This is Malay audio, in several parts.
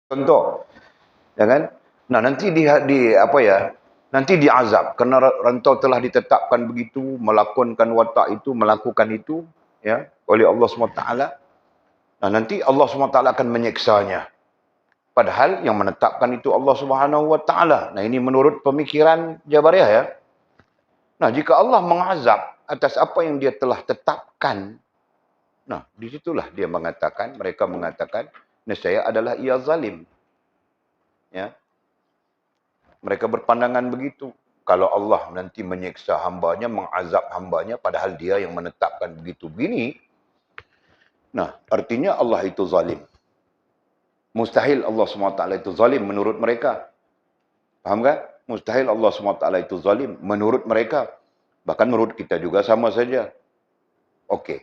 Contoh, ya kan? Nah, nanti nanti diazab karena rantau telah ditetapkan begitu, melakukan watak itu, melakukan itu, ya, oleh Allah SWT. Nah, nanti Allah SWT akan menyeksanya. Padahal yang menetapkan itu Allah Subhanahu wa taala. Nah, ini menurut pemikiran Jabariyah ya. Nah, jika Allah mengazab atas apa yang dia telah tetapkan, nah, disitulah mereka mengatakan, nescaya adalah ia zalim. Ya. Mereka berpandangan begitu. Kalau Allah nanti menyiksa hambanya, mengazab hambanya, padahal dia yang menetapkan begitu begini, nah, artinya Allah itu zalim. Mustahil Allah SWT itu zalim menurut mereka. Faham kan? Mustahil Allah SWT itu zalim menurut mereka. Bahkan menurut kita juga sama saja. Okey.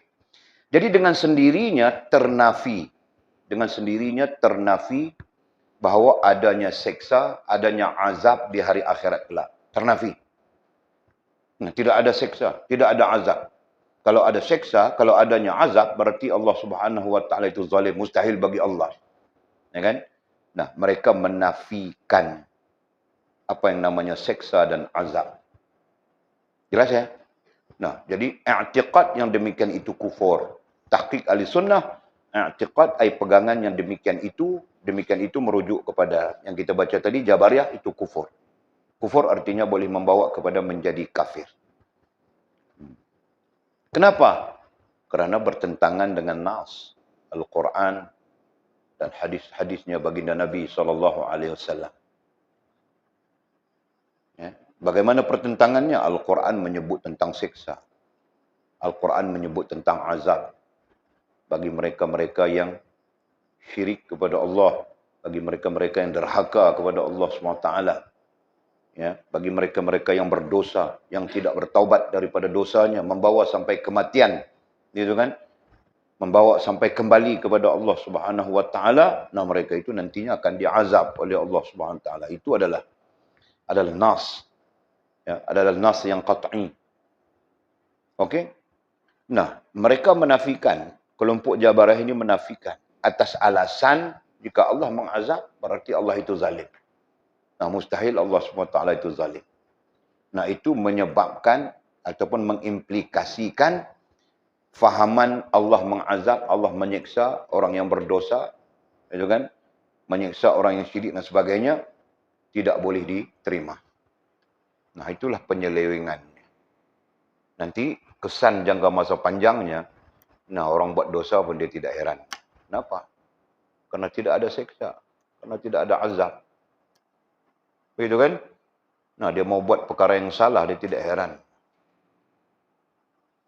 Jadi dengan sendirinya ternafi. Dengan sendirinya ternafi bahawa adanya seksa, adanya azab di hari akhirat kelak. Ternafi. Nah, tidak ada seksa, tidak ada azab. Kalau ada seksa, kalau adanya azab, berarti Allah Subhanahu wa taala itu zalim, mustahil bagi Allah. Ya kan? Nah, mereka menafikan apa yang namanya seksa dan azab. Jelas ya? Nah, jadi i'tiqad yang demikian itu kufur. Tahqiq ahli sunnah, i'tiqad ay pegangan yang demikian itu merujuk kepada yang kita baca tadi, Jabariyah itu kufur. Kufur artinya boleh membawa kepada menjadi kafir. Kenapa? Kerana bertentangan dengan nas Al-Quran dan hadis-hadisnya baginda Nabi SAW. Ya. Bagaimana pertentangannya? Al-Quran menyebut tentang siksa. Al-Quran menyebut tentang azab. Bagi mereka-mereka yang syirik kepada Allah. Bagi mereka-mereka yang derhaka kepada Allah SWT. Ya. Bagi mereka-mereka yang berdosa, yang tidak bertaubat daripada dosanya, membawa sampai kematian. Gitu kan? Membawa sampai kembali kepada Allah Subhanahu wa taala, nah mereka itu nantinya akan diazab oleh Allah Subhanahu wa taala. Itu adalah nas. Ya, adalah nas yang qat'i. Okey? Nah, mereka menafikan, kelompok Jabariyah ini menafikan atas alasan jika Allah mengazab berarti Allah itu zalim. Nah, mustahil Allah Subhanahu wa taala itu zalim. Nah, itu menyebabkan ataupun mengimplikasikan fahaman Allah mengazab, Allah menyiksa orang yang berdosa, itu kan? Menyiksa orang yang syirik dan sebagainya, tidak boleh diterima. Nah, itulah penyelewengan. Nanti kesan jangka masa panjangnya, nah orang buat dosa pun dia tidak heran. Kenapa? Karena tidak ada seksa, karena tidak ada azab. Begitu kan? Nah, dia mau buat perkara yang salah, dia tidak heran.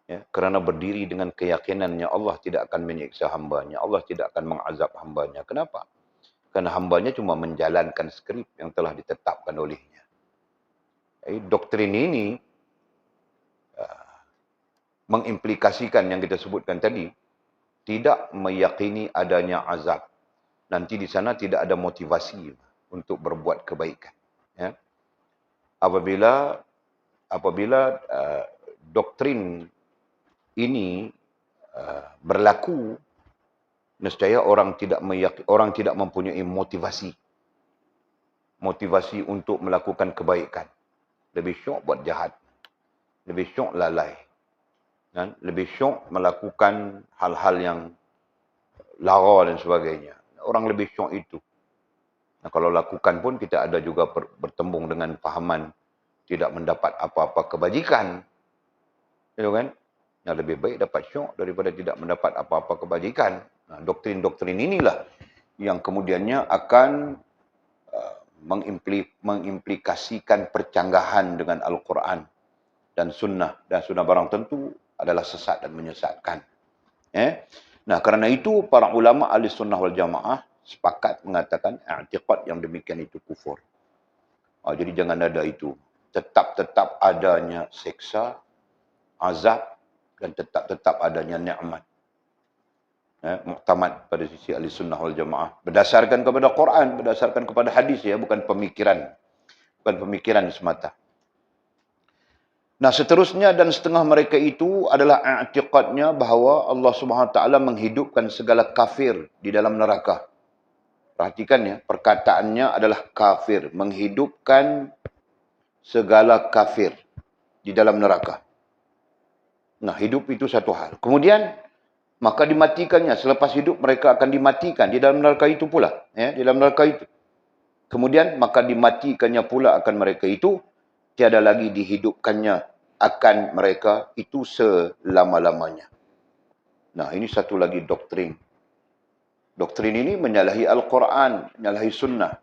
Ya, kerana berdiri dengan keyakinannya Allah tidak akan menyiksa hambanya. Allah tidak akan mengazab hambanya. Kenapa? Karena hambanya cuma menjalankan skrip yang telah ditetapkan olehnya. Doktrin ini mengimplikasikan yang kita sebutkan tadi, tidak meyakini adanya azab. Nanti di sana tidak ada motivasi untuk berbuat kebaikan. Ya. Apabila doktrin ini berlaku, nescaya orang tidak mempunyai motivasi untuk melakukan kebaikan. Lebih syok buat jahat, lebih syok lalai, dan lebih syok melakukan hal-hal yang lara dan sebagainya. Orang lebih syok itu. Nah, kalau lakukan pun kita ada juga bertembung dengan fahaman tidak mendapat apa-apa kebajikan. Itu kan? Nah, lebih baik dapat syok daripada tidak mendapat apa-apa kebajikan. Nah, doktrin-doktrin inilah yang kemudiannya akan mengimplikasikan percanggahan dengan Al-Quran dan sunnah. Dan sunnah barang tentu adalah sesat dan menyesatkan. Nah, kerana itu para ulama ahli sunnah wal jamaah sepakat mengatakan i'tiqad yang demikian itu kufur. Jadi jangan ada itu. Tetap adanya seksa, azab, dan tetap adanya nikmat. Muktamad pada sisi ahli sunnah wal jamaah. Berdasarkan kepada Quran, berdasarkan kepada hadis, ya, bukan pemikiran semata. Nah, seterusnya dan setengah mereka itu adalah i'tiqadnya bahawa Allah Subhanahu wa taala menghidupkan segala kafir di dalam neraka. Perhatikan ya, perkataannya adalah kafir, menghidupkan segala kafir di dalam neraka. Nah, hidup itu satu hal. Kemudian maka dimatikannya. Selepas hidup mereka akan dimatikan di dalam neraka itu pula, ya, di dalam neraka itu. Kemudian maka dimatikannya pula akan mereka itu, tiada lagi dihidupkannya akan mereka itu selama-lamanya. Nah, ini satu lagi doktrin. Doktrin ini menyalahi Al-Quran, menyalahi sunnah.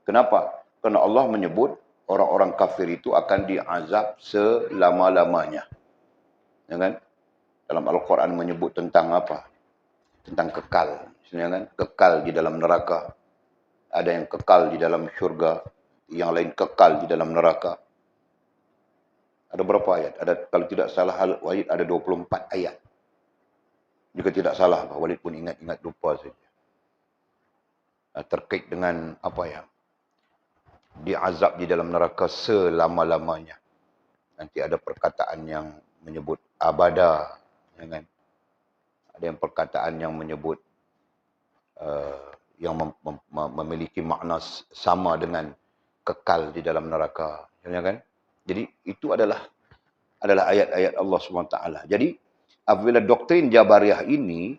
Kenapa? Karena Allah menyebut orang-orang kafir itu akan diazab selama-lamanya. Ya kan? Dalam Al-Quran menyebut tentang apa? Tentang kekal. Ya kan? Kekal di dalam neraka. Ada yang kekal di dalam syurga. Yang lain kekal di dalam neraka. Ada berapa ayat? Ada, kalau tidak salah Walid ada 24 ayat. Jika tidak salah, Walid pun ingat-ingat lupa saja. Terkait dengan apa ya? Diazab di dalam neraka selama-lamanya. Nanti ada perkataan yang menyebut abada. Ya kan? Ada yang perkataan yang menyebut yang memiliki makna sama dengan kekal di dalam neraka. Ya kan? Jadi itu adalah ayat-ayat Allah SWT. Jadi apabila doktrin Jabariyah ini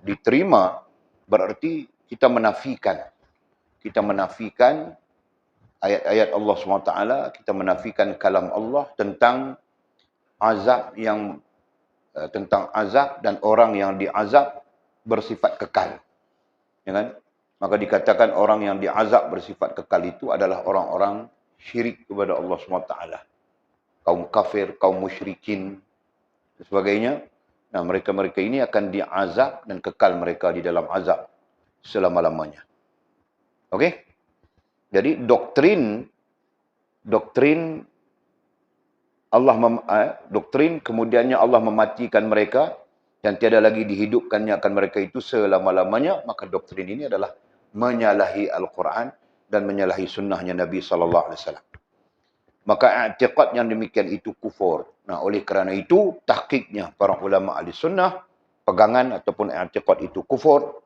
diterima, berarti kita menafikan ayat-ayat Allah SWT, kita menafikan kalam Allah tentang azab dan orang yang diazab bersifat kekal. Ya kan? Maka dikatakan orang yang diazab bersifat kekal itu adalah orang-orang syirik kepada Allah SWT. Kaum kafir, kaum musyrikin, dan sebagainya. Nah, mereka-mereka ini akan diazab dan kekal mereka di dalam azab selama-lamanya. Okey? Jadi doktrin kemudiannya Allah mematikan mereka dan tiada lagi dihidupkannya akan mereka itu selama-lamanya, maka doktrin ini adalah menyalahi Al-Quran dan menyalahi sunnahnya Nabi SAW. Maka i'tiqad yang demikian itu kufur. Nah, oleh kerana itu, tahqiqnya para ulama ahli sunnah, pegangan ataupun i'tiqad itu kufur.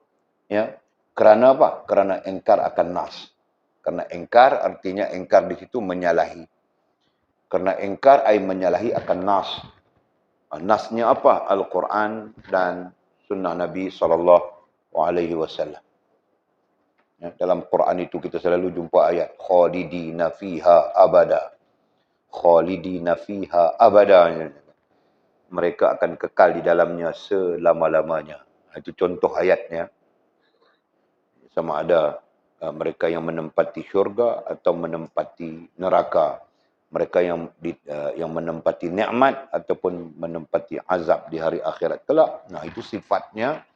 Ya. Kerana apa? Kerana engkar akan nas. Kerana engkar artinya engkar di situ menyalahi. Kerana engkar ay menyalahi akan nas. Nasnya apa? Al-Quran dan sunnah Nabi SAW. Ya, dalam Quran itu kita selalu jumpa ayat khalidina fiha abada. Khalidina fiha abada. Mereka akan kekal di dalamnya selama-lamanya. Itu contoh ayatnya. Sama ada mereka yang menempati syurga atau menempati neraka. Mereka yang menempati nikmat ataupun menempati azab di hari akhirat kelak. Nah, itu sifatnya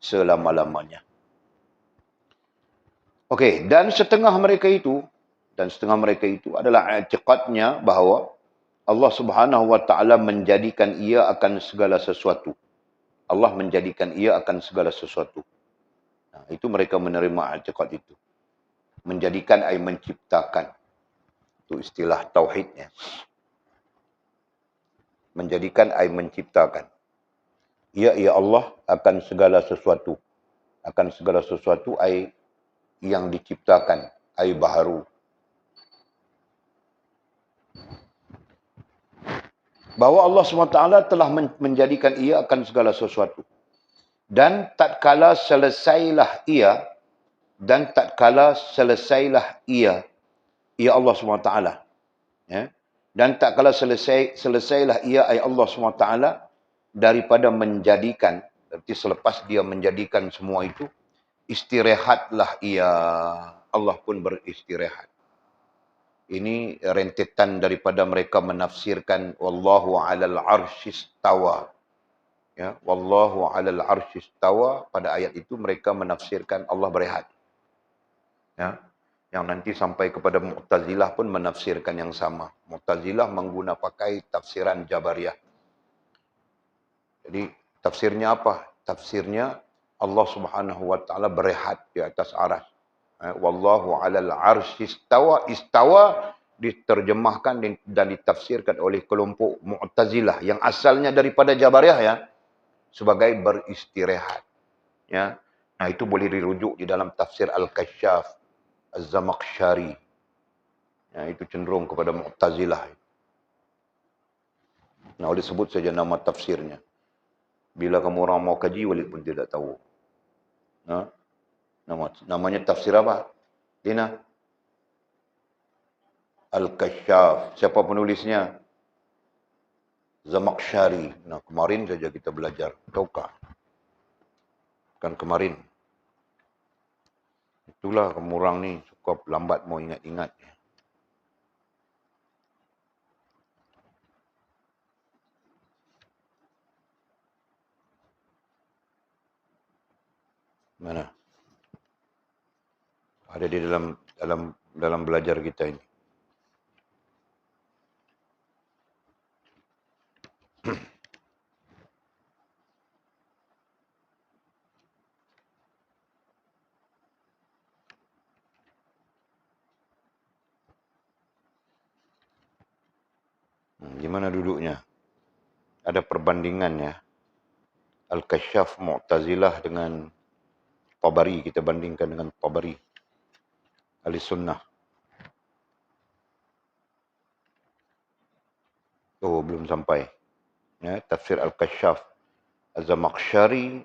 selama-lamanya. Okey, dan setengah mereka itu adalah i'tiqadnya bahawa Allah Subhanahu wa taala menjadikan ia akan segala sesuatu. Allah menjadikan ia akan segala sesuatu. Nah, itu mereka menerima i'tiqad itu. Menjadikan ay menciptakan. Itu istilah tauhidnya. Menjadikan ay menciptakan. Ya Allah akan segala sesuatu. Akan segala sesuatu ay yang diciptakan, ay baharu. Bahawa Allah SWT telah menjadikan ia akan segala sesuatu. Dan tatkala selesailah ia, ia Allah SWT. Ya. Dan tatkala selesailah ia, ay Allah SWT, daripada menjadikan, berarti selepas dia menjadikan semua itu, istirahatlah ia. Allah pun beristirahat. Ini rentetan daripada mereka menafsirkan wallahu 'alal 'arsy istawa. Ya, wallahu 'alal 'arsy istawa, pada ayat itu mereka menafsirkan Allah berehat. Ya. Yang nanti sampai kepada Mu'tazilah pun menafsirkan yang sama. Mu'tazilah menggunakan pakai tafsiran Jabariyah. Jadi tafsirnya apa? Tafsirnya Allah Subhanahu wa taala berehat di atas aras. Wallahu 'alal 'arsy istawa. Istawa diterjemahkan dan ditafsirkan oleh kelompok Mu'tazilah yang asalnya daripada Jabariyah, ya, sebagai beristirahat. Ya. Nah, itu boleh dirujuk di dalam tafsir Al-Kasyaf Az-Zamakhsyari. Ya, itu cenderung kepada Mu'tazilah. Nah, oleh sebut saja nama tafsirnya. Bila kamu orang mau kaji, walaupun tidak tahu. Nah, namanya tafsir apa? Dina? Al-Kasyaf. Siapa penulisnya? Zamakhsyari. Nah, kemarin saja kita belajar. Tahukah? Kan kemarin. Itulah kamu orang ni cukup lambat mau ingat-ingat. Mana? Ada di dalam belajar kita ini. Gimana duduknya? Ada perbandingannya. Al-Kasyaf Mu'tazilah dengan Tabari. Kita bandingkan dengan Tabari. Ahli Sunnah. Oh, belum sampai. Ya, tafsir Al-Kasyaf Az-Zamakhsyari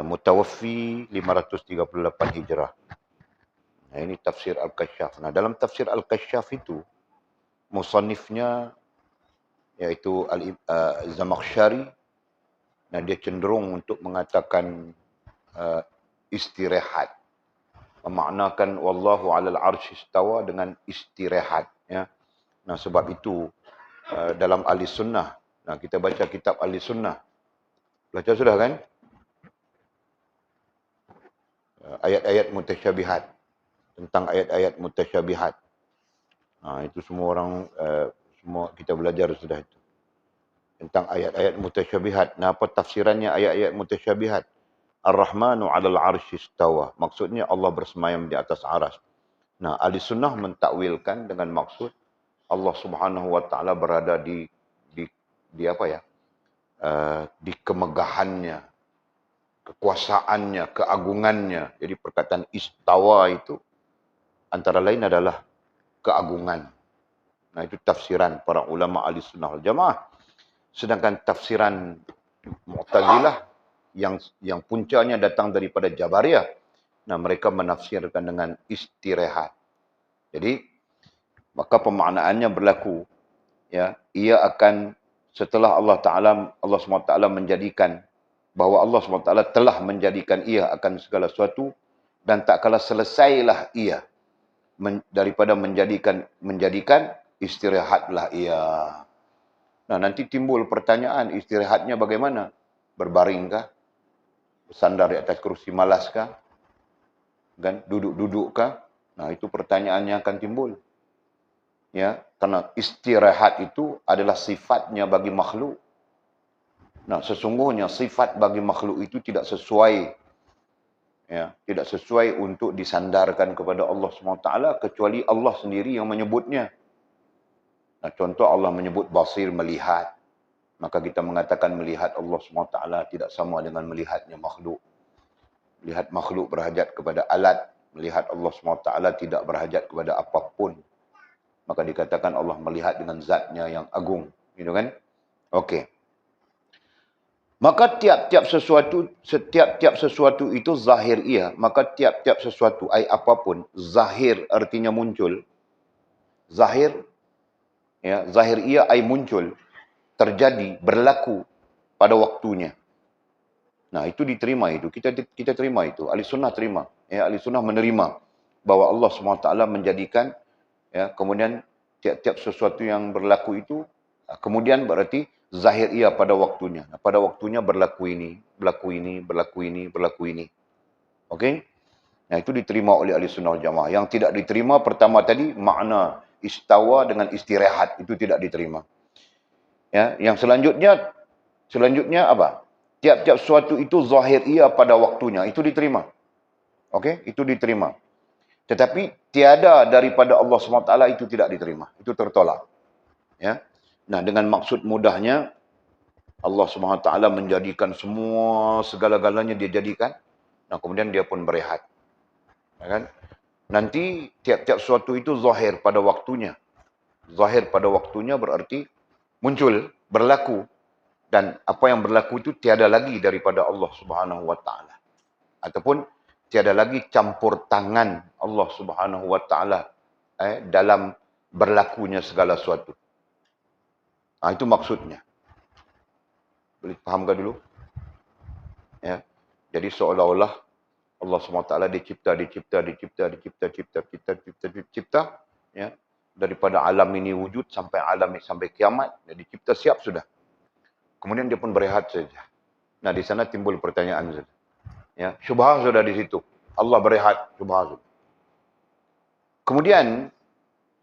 Mutawaffi 538 Hijrah. Nah, ini tafsir Al-Kasyaf. Nah, dalam tafsir Al-Kasyaf itu musannifnya yaitu Zamakhsyari, nah dia cenderung untuk mengatakan istirahat, memaknakan wallahu 'alal 'arsy istawa dengan istirahat, ya. Nah, sebab itu dalam ahli sunnah, nah kita baca kitab ahli sunnah, baca sudah kan, ayat-ayat mutasyabihat, tentang ayat-ayat mutasyabihat. Nah, itu semua orang semua kita belajar sudah itu. Tentang ayat-ayat mutasyabihat. Nah, apa tafsirannya ayat-ayat mutasyabihat? Ar-Rahmanu 'alal 'arsy istawa. Maksudnya Allah bersemayam di atas aras. Nah, ahli sunnah mentakwilkan dengan maksud Allah Subhanahu wa taala berada di apa ya? Di kemegahannya, kekuasaannya, keagungannya. Jadi perkataan istawa itu antara lain adalah keagungan. Nah, itu tafsiran para ulama ahli sunnah wal jamaah. Sedangkan tafsiran Mu'tazilah yang puncanya datang daripada Jabariyah, nah mereka menafsirkan dengan istirahat. Jadi maka pemaknaannya berlaku, ya, ia akan setelah Allah SWT menjadikan bahawa Allah SWT telah menjadikan ia akan segala sesuatu, dan tak kala selesailah ia daripada menjadikan istirahatlah ia. Nah, nanti timbul pertanyaan, istirahatnya bagaimana? Berbaringkah? Bersandar di atas kerusi malaskah? Kan? Duduk-dudukkah? Nah, itu pertanyaannya akan timbul. Ya, karena istirahat itu adalah sifatnya bagi makhluk. Nah, sesungguhnya sifat bagi makhluk itu tidak sesuai, ya, tidak sesuai untuk disandarkan kepada Allah SWT, kecuali Allah sendiri yang menyebutnya. Nah, contoh Allah menyebut basir, melihat. Maka kita mengatakan melihat Allah SWT tidak sama dengan melihatnya makhluk. Melihat makhluk berhajat kepada alat. Melihat Allah SWT tidak berhajat kepada apapun. Maka dikatakan Allah melihat dengan zatnya yang agung. Gitu kan? Okey. Maka setiap sesuatu itu zahir ia. Maka tiap-tiap sesuatu, apapun, zahir artinya muncul. Zahir, ya, zahir ia muncul, terjadi, berlaku pada waktunya. Nah, itu diterima itu. Kita terima itu. Ahli sunnah terima. Ya, ahli sunnah menerima bahawa Allah SWT menjadikan, ya, kemudian tiap-tiap sesuatu yang berlaku itu, kemudian berarti zahir ia pada waktunya. Nah, pada waktunya berlaku ini, berlaku ini, berlaku ini, berlaku ini. Okey? Nah, itu diterima oleh ahli sunnah wal jamaah. Yang tidak diterima pertama tadi, makna istawa dengan istirahat. Itu tidak diterima. Ya, yang selanjutnya apa? Tiap-tiap sesuatu itu zahir ia pada waktunya. Itu diterima. Okey? Itu diterima. Tetapi tiada daripada Allah SWT itu tidak diterima. Itu tertolak. Ya. Nah, dengan maksud mudahnya, Allah SWT menjadikan semua segala-galanya dia jadikan. Nah, kemudian dia pun berehat. Ya kan? Nanti tiap-tiap sesuatu itu zahir pada waktunya. Zahir pada waktunya berarti muncul, berlaku. Dan apa yang berlaku itu tiada lagi daripada Allah Subhanahu wa taala. Ataupun tiada lagi campur tangan Allah Subhanahu wa taala dalam berlakunya segala sesuatu. Itu maksudnya. Boleh fahamkan dulu? Ya. Jadi seolah-olah Allah SWT dicipta, ya, daripada alam ini wujud sampai alam ini sampai kiamat, dia dicipta siap sudah. Kemudian dia pun berehat saja. Nah, di sana timbul pertanyaan. Ya, syubhah sudah di situ. Allah berehat, syubhah sudah. Kemudian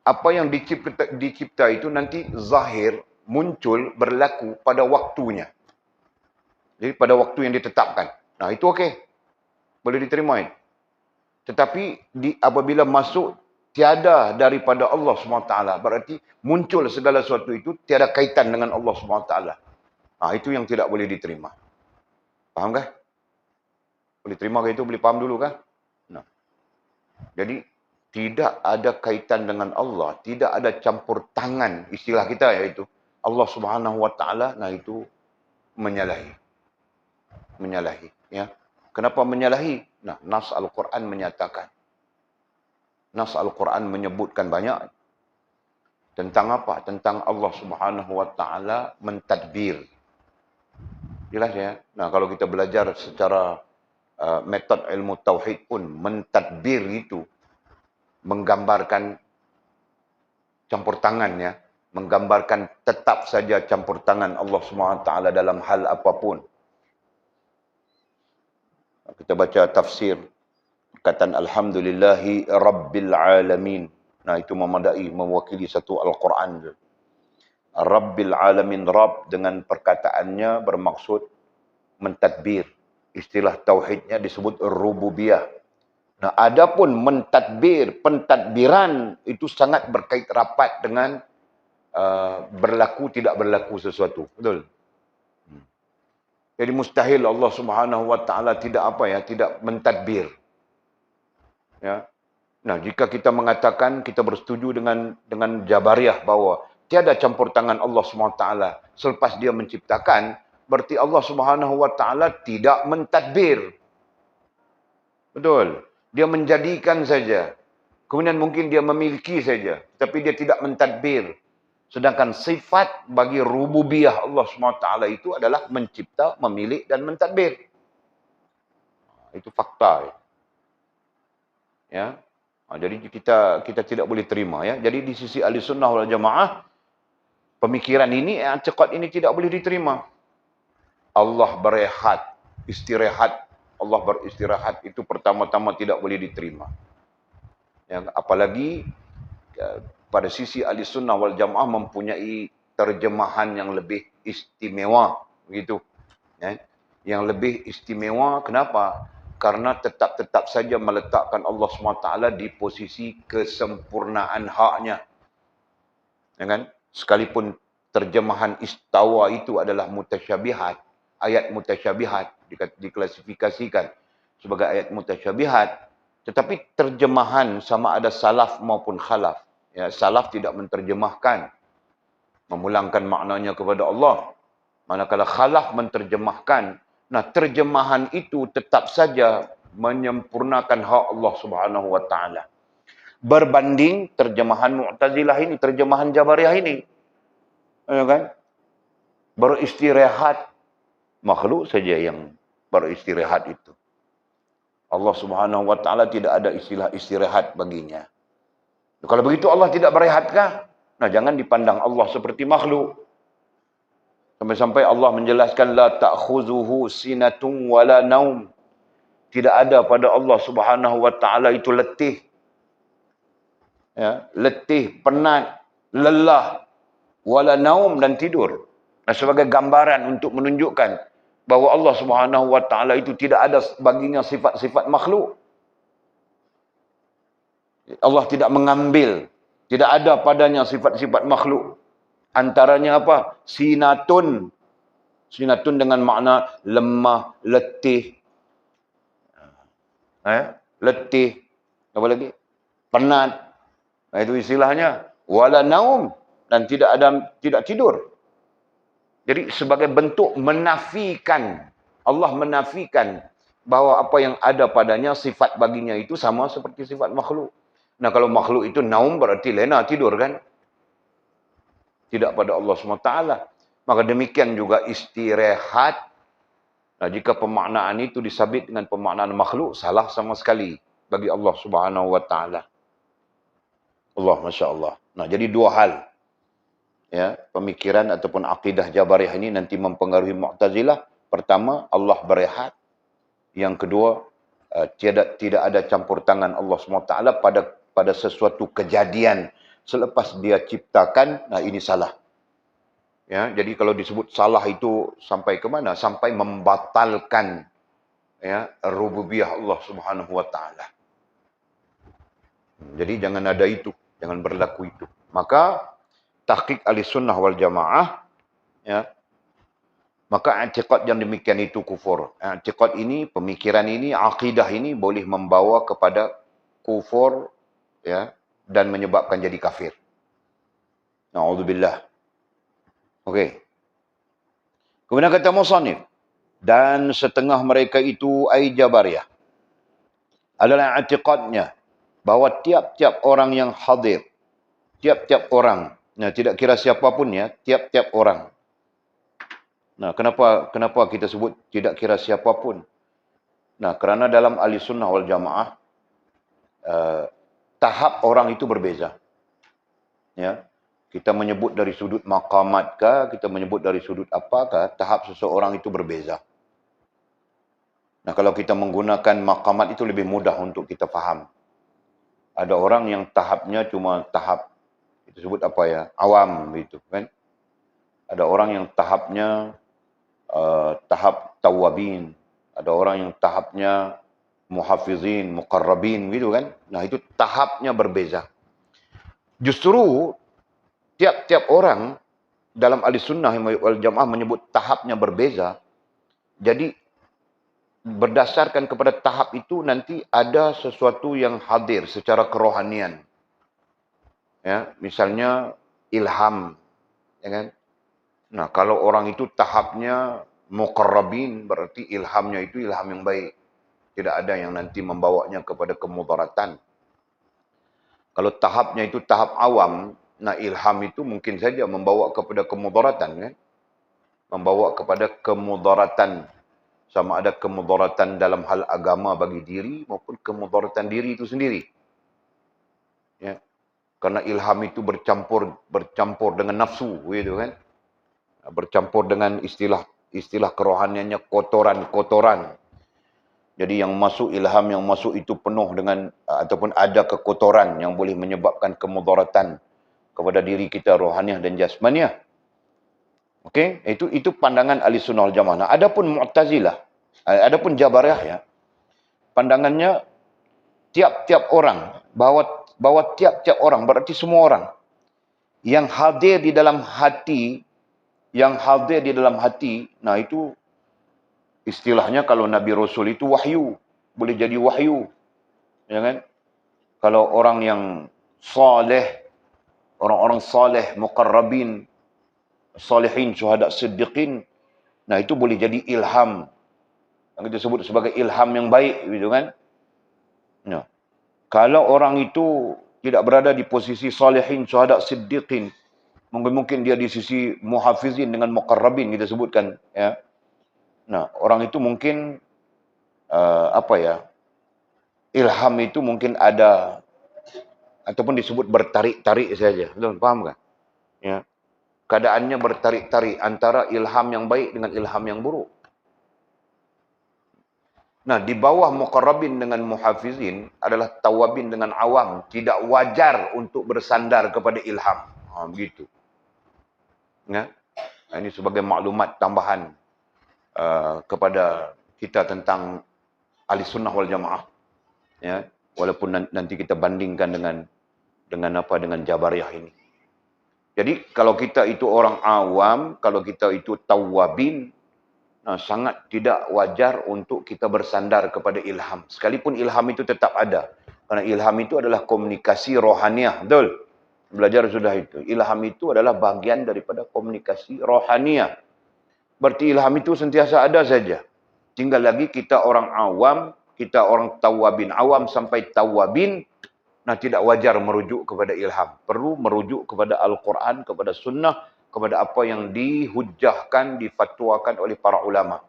apa yang dicipta itu nanti zahir, muncul, berlaku pada waktunya. Jadi pada waktu yang ditetapkan. Nah, itu okey. Boleh diterima. Tetapi apabila masuk tiada daripada Allah SWT, berarti muncul segala sesuatu itu tiada kaitan dengan Allah SWT. Itu yang tidak boleh diterima. Faham kah? Boleh terima ke itu? Boleh faham dulu kah? Nah. Jadi tidak ada kaitan dengan Allah, tidak ada campur tangan, istilah kita iaitu Allah Subhanahu wa taala, nah itu menyalahi. Menyalahi, ya. Kenapa menyalahi? Nah, nas Al-Quran menyatakan. Nas Al-Quran menyebutkan banyak tentang apa? Tentang Allah Subhanahu wa taala mentadbir. Jelas ya? Nah, kalau kita belajar secara metod ilmu tauhid pun, mentadbir itu menggambarkan campur tangan, ya, menggambarkan tetap saja campur tangan Allah SWT dalam hal apapun. Kita baca tafsir perkataan alhamdulillahi rabbil alamin. Nah, itu memadai, mewakili satu Al-Quran. Rabbil alamin, Rabb dengan perkataannya bermaksud mentadbir. Istilah tauhidnya disebut rububiyah. Nah, adapun mentadbir, pentadbiran itu sangat berkait rapat dengan berlaku tidak berlaku sesuatu. Betul? Jadi mustahil Allah Subhanahu wa taala tidak tidak mentadbir. Ya. Nah, jika kita mengatakan kita bersetuju dengan Jabariyah bahwa tiada campur tangan Allah Subhanahu wa taala selepas dia menciptakan, berarti Allah Subhanahu wa taala tidak mentadbir. Betul? Dia menjadikan saja. Kemudian mungkin dia memiliki saja, tapi dia tidak mentadbir. Sedangkan sifat bagi rububiyah Allah SWT itu adalah mencipta, memilih dan mentadbir. Itu fakta. Ya. Jadi kita tidak boleh terima, ya. Jadi di sisi Ahlussunnah wal Jamaah, pemikiran ini, i'tiqad ini tidak boleh diterima. Allah berehat, istirahat, Allah beristirahat itu pertama-tama tidak boleh diterima. Ya, apalagi pada sisi Ahlussunnah wal Jamaah mempunyai terjemahan yang lebih istimewa, begitu. Ya. Yang lebih istimewa, kenapa? Karena tetap saja meletakkan Allah SWT di posisi kesempurnaan haknya. Ya kan? Sekalipun terjemahan istawa itu adalah mutasyabihat, ayat mutasyabihat diklasifikasikan sebagai ayat mutasyabihat, tetapi terjemahan sama ada salaf maupun khalaf. Ya, salaf tidak menterjemahkan, memulangkan maknanya kepada Allah. Manakala khalaf menterjemahkan, nah terjemahan itu tetap saja menyempurnakan hak Allah Subhanahu wa taala. Berbanding terjemahan Mu'tazilah ini, terjemahan Jabariyah ini. Ya kan? Beristirahat, makhluk saja yang beristirahat itu. Allah Subhanahu wa taala tidak ada istilah istirahat baginya. Kalau begitu Allah tidak berehatkah? Nah, jangan dipandang Allah seperti makhluk. Sampai-sampai Allah menjelaskan la ta'khuzuhu sinatun wala naum. Tidak ada pada Allah Subhanahu wa taala itu letih. Ya, letih, penat, lelah, wala naum dan tidur. Nah, sebagai gambaran untuk menunjukkan bahawa Allah Subhanahu wa taala itu tidak ada baginya sifat-sifat makhluk. Allah tidak mengambil, tidak ada padanya sifat-sifat makhluk. Antaranya apa? Sinatun. Sinatun dengan makna lemah, letih. letih, apa lagi? Penat. Itu istilahnya wala naum, dan tidak tidur. Jadi sebagai bentuk menafikan, Allah menafikan bahawa apa yang ada padanya sifat baginya itu sama seperti sifat makhluk. Nah, kalau makhluk itu naum berarti lena, tidur kan? Tidak pada Allah SWT. Maka demikian juga istirahat. Nah, jika pemaknaan itu disabit dengan pemaknaan makhluk, salah sama sekali bagi Allah Subhanahu Wa Taala. Allah, Masya Allah. Nah, jadi dua hal. Ya, pemikiran ataupun akidah Jabariyah ini nanti mempengaruhi Mu'tazilah. Pertama, Allah berehat. Yang kedua, tidak ada campur tangan Allah SWT pada sesuatu kejadian selepas dia ciptakan. Nah, ini salah. Ya, jadi kalau disebut salah itu sampai ke mana? Sampai membatalkan ya rububiyah Allah Subhanahu Wa Taala. Jadi jangan ada itu, jangan berlaku itu. Maka tahqiq Ahlussunnah wal Jamaah, ya, maka i'tiqad yang demikian itu kufur. I'tiqad ini, pemikiran ini, akidah ini boleh membawa kepada kufur, ya, dan menyebabkan jadi kafir. Na'udzubillah. Okey. Kemudian kata musannif, dan setengah mereka itu ai Jabariyah adalah i'tiqadnya bahawa tiap-tiap orang yang hadir, tiap-tiap orang, nah tidak kira siapapun ya, tiap-tiap orang. Nah, kenapa kita sebut tidak kira siapapun? Nah, kerana dalam Ahlussunnah wal Jamaah tahap orang itu berbeza. Ya. Kita menyebut dari sudut maqamat kah, kita menyebut dari sudut apakah, tahap seseorang itu berbeza. Nah, kalau kita menggunakan maqamat itu lebih mudah untuk kita faham. Ada orang yang tahapnya cuma tahap, kita sebut apa ya, awam gitu kan. Ada orang yang tahapnya tahap tawabin. Ada orang yang tahapnya muhafizin, muqarrabin gitu kan. Nah, itu tahapnya berbeza. Justru tiap-tiap orang dalam Ahlussunnah wal Jamaah menyebut tahapnya berbeza. Jadi berdasarkan kepada tahap itu nanti ada sesuatu yang hadir secara kerohanian. Ya, misalnya ilham, ya kan? Nah, kalau orang itu tahapnya muqarrabin, berarti ilhamnya itu ilham yang baik. Tidak ada yang nanti membawanya kepada kemudaratan. Kalau tahapnya itu tahap awam, nah ilham itu mungkin saja membawa kepada kemudaratan, kan? Membawa kepada kemudaratan. Sama ada kemudaratan dalam hal agama bagi diri maupun kemudaratan diri itu sendiri. Ya. Karena ilham itu bercampur dengan nafsu, gitu kan? Bercampur dengan istilah kerohaniannya kotoran-kotoran. Jadi yang masuk ilham yang masuk itu penuh dengan ataupun ada kekotoran yang boleh menyebabkan kemudaratan kepada diri kita rohaniah dan jasmaniah. Okey, itu pandangan Ahlussunnah wal Jamaah. Nah, adapun Mu'tazilah, adapun Jabariyah ya, pandangannya tiap-tiap orang, bahwa tiap-tiap orang berarti semua orang yang hadir di dalam hati, nah itu istilahnya kalau Nabi Rasul itu wahyu, boleh jadi wahyu. Ya kan? Kalau orang yang saleh, orang-orang saleh, muqarrabin, salihin, syuhada, siddiqin, nah itu boleh jadi ilham. Yang kita sebut sebagai ilham yang baik, gitu kan? Nah, kalau orang itu tidak berada di posisi salihin, syuhada, siddiqin, mungkin dia di sisi muhafizin dengan muqarrabin kita sebutkan, ya. Nah, orang itu mungkin ilham itu mungkin ada ataupun disebut bertarik-tarik saja. Betul, paham kan? Ya. Keadaannya bertarik-tarik antara ilham yang baik dengan ilham yang buruk. Nah, di bawah muqarrabin dengan muhafizin adalah tawabin dengan awam. Tidak wajar untuk bersandar kepada ilham. Begitu. Ya. Nah, ini sebagai maklumat tambahan kepada kita tentang Ahlussunnah wal Jamaah. Ya, walaupun nanti kita bandingkan dengan Jabariyah ini. Jadi kalau kita itu orang awam, kalau kita itu tawabin, sangat tidak wajar untuk kita bersandar kepada ilham. Sekalipun ilham itu tetap ada. Karena ilham itu adalah komunikasi rohaniah. Betul? Belajar sudah itu. Ilham itu adalah bagian daripada komunikasi rohaniah. Berarti ilham itu sentiasa ada saja. Tinggal lagi kita orang awam, kita orang tawabin awam sampai tawabin, tidak wajar merujuk kepada ilham. Perlu merujuk kepada Al-Quran, kepada sunnah, kepada apa yang dihujahkan, difatwakan oleh para ulama.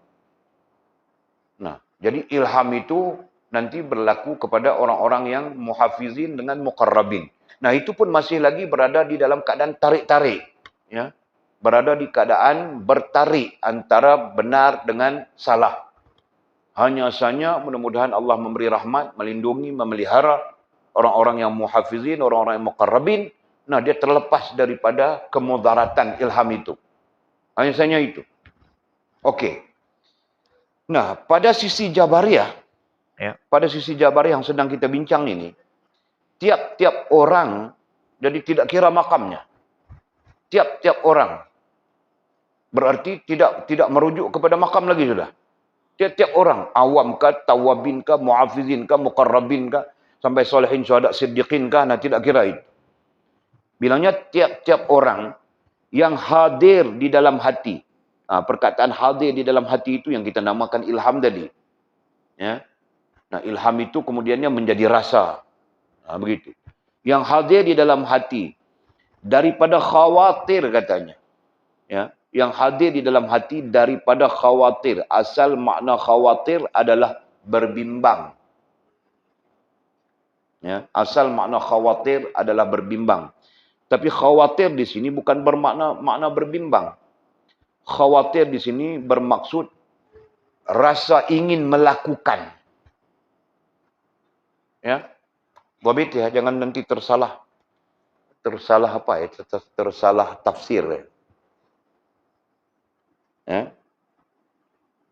Jadi ilham itu nanti berlaku kepada orang-orang yang muhafizin dengan muqarrabin. Itu pun masih lagi berada di dalam keadaan tarik-tarik. Ya. Berada di keadaan bertarik antara benar dengan salah. Hanya saja mudah-mudahan Allah memberi rahmat, melindungi, memelihara orang-orang yang muhafizin, orang-orang yang muqarrabin. Dia terlepas daripada kemudaratan ilham itu. Hanya saja itu. Okey. Pada sisi Jabariyah, pada sisi Jabariyah yang sedang kita bincang ini, tiap-tiap orang, jadi tidak kira makamnya. Tiap-tiap orang. Berarti tidak merujuk kepada makam lagi sudah. Tiap-tiap orang, awam kah, tawabin kah, muhafizin kah, muqarrabin kah, sampai solehin, syuhada, siddiqin kah, tidak kira itu. Bilangnya tiap-tiap orang yang hadir di dalam hati. Perkataan hadir di dalam hati itu yang kita namakan ilham tadi. Ya. Ilham itu kemudiannya menjadi rasa. Begitu. Yang hadir di dalam hati. Daripada khawatir katanya. Ya. Yang hadir di dalam hati daripada khawatir. Asal makna khawatir adalah berbimbang. Ya. Asal makna khawatir adalah berbimbang. Tapi khawatir di sini bukan bermakna berbimbang. Khawatir di sini bermaksud rasa ingin melakukan. Ya. Wabit ya, jangan nanti tersalah apa ya? Tersalah tafsir ya. Ya.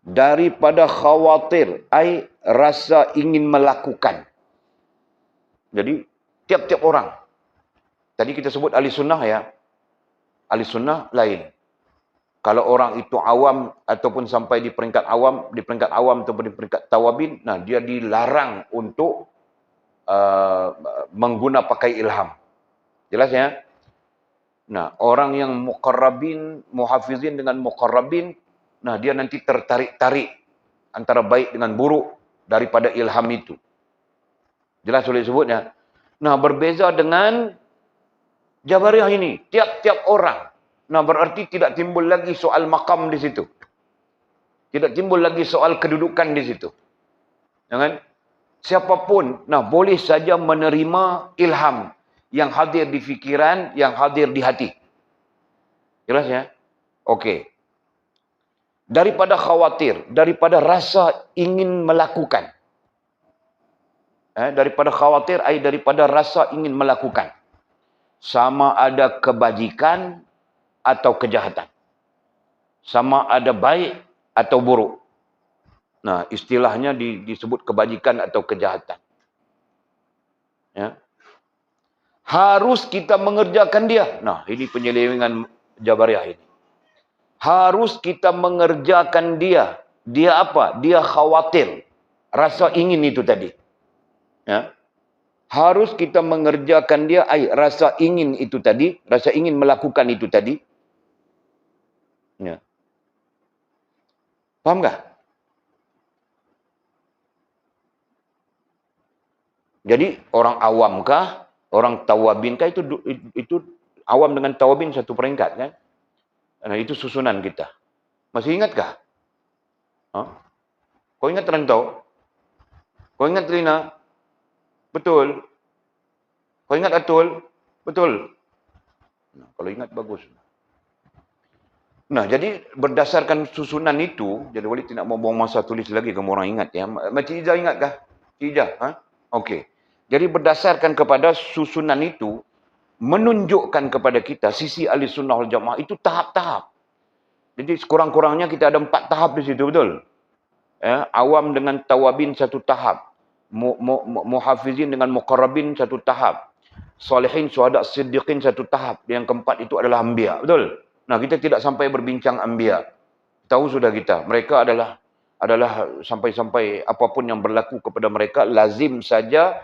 Daripada khawatir, ai rasa ingin melakukan. Jadi tiap-tiap orang. Tadi kita sebut ahli sunnah ya. Ahli sunnah lain. Kalau orang itu awam ataupun sampai di peringkat awam ataupun di peringkat tawabin, dia dilarang untuk mengguna pakai ilham. Jelas ya? Orang yang muqarrabin, muhafizin dengan muqarrabin, dia nanti tertarik-tarik antara baik dengan buruk daripada ilham itu. Jelas boleh sebutnya. Berbeza dengan Jabariyah ini, tiap-tiap orang. Berarti tidak timbul lagi soal makam di situ. Tidak timbul lagi soal kedudukan di situ. Jangan siapapun, boleh saja menerima ilham yang hadir di fikiran, yang hadir di hati. Jelas ya? Okey. Daripada khawatir, daripada rasa ingin melakukan. Daripada khawatir, daripada rasa ingin melakukan. Sama ada kebajikan atau kejahatan. Sama ada baik atau buruk. Istilahnya disebut kebajikan atau kejahatan. Ya. Harus kita mengerjakan dia. Ini penyelewengan Jabariyah ini. Harus kita mengerjakan dia. Dia apa? Dia khawatir. Rasa ingin itu tadi. Ya. Harus kita mengerjakan dia, rasa ingin itu tadi, rasa ingin melakukan itu tadi. Ya. Faham tak? Jadi orang awam kah, orang tawabin kah, itu awam dengan tawabin satu peringkat kan? Itu susunan kita. Masih ingat kah? Kau ingat rantau? Kau ingat Rina? Betul. Kau ingat Atul? Betul. Kalau ingat bagus. Jadi berdasarkan susunan itu, jadi Walid tidak mau buang masa tulis lagi, kamu orang ingat ya. Macam Ijah ingatkah? Ijah, Okey. Jadi berdasarkan kepada susunan itu, menunjukkan kepada kita sisi ahli sunnah wal jamaah itu tahap-tahap. Jadi sekurang-kurangnya kita ada 4 tahap di situ, betul? Ya, awam dengan tawabin satu tahap. Muhafizin dengan muqarrabin satu tahap. Salihin, syuhada, siddiqin satu tahap. Yang keempat itu adalah anbiya. Betul? Kita tidak sampai berbincang anbiya. Tahu sudah kita, mereka adalah sampai-sampai apapun yang berlaku kepada mereka lazim saja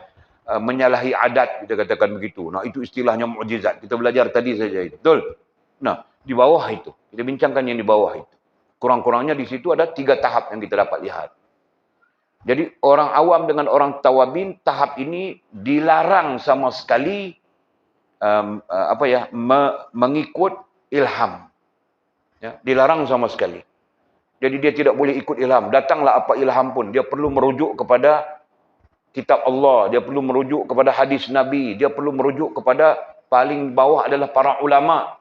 menyalahi adat, kita katakan begitu. Nah, itu istilahnya mukjizat. Kita belajar tadi saja itu. Betul? Nah, di bawah itu, kita bincangkan yang di bawah itu. Kurang-kurangnya di situ ada 3 tahap yang kita dapat lihat. Jadi orang awam dengan orang tawabin, tahap ini dilarang sama sekali mengikut ilham. Ya, dilarang sama sekali. Jadi dia tidak boleh ikut ilham. Datanglah apa ilham pun, dia perlu merujuk kepada kitab Allah, dia perlu merujuk kepada hadis Nabi, dia perlu merujuk kepada paling bawah adalah para ulama.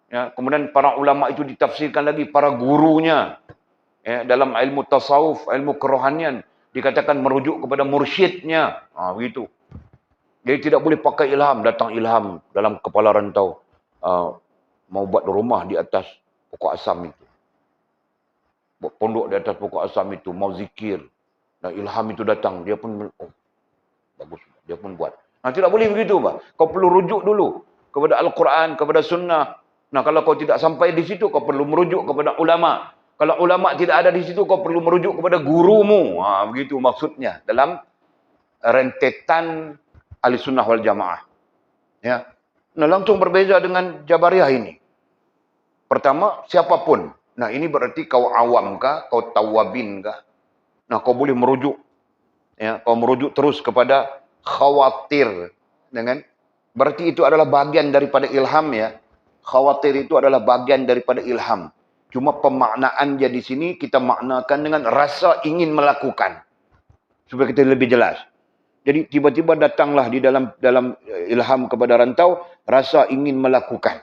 Ya, kemudian para ulama itu ditafsirkan lagi para gurunya. Ya, dalam ilmu tasawuf, ilmu kerohanian dikatakan merujuk kepada mursyidnya. Begitu. Jadi tidak boleh pakai ilham, datang ilham dalam kepala rantau. Mau buat rumah di atas pokok asam itu. Buat pondok di atas pokok asam itu, mau zikir. Dan ilham itu datang, dia pun bagus, dia pun buat. Nah, tidak boleh begitu, Pak. Kau perlu rujuk dulu kepada Al-Quran, kepada sunnah. Nah, kalau kau tidak sampai di situ, kau perlu merujuk kepada ulama. Kalau ulama tidak ada di situ, kau perlu merujuk kepada gurumu. Begitu maksudnya dalam rentetan Ahlussunnah wal Jamaah. Ya. Nah, langsung berbeza dengan Jabariyah ini. Pertama, siapapun. Nah, ini berarti kau awam kah, kau tawabin kah? Nah, kau boleh merujuk. Ya, kau merujuk terus kepada khawatir. Berarti itu adalah bagian daripada ilham ya. Khawatir itu adalah bagian daripada ilham. Cuma pemaknaan dia di sini kita maknakan dengan rasa ingin melakukan. Supaya kita lebih jelas. Jadi tiba-tiba datanglah di dalam ilham kepada rantau, rasa ingin melakukan.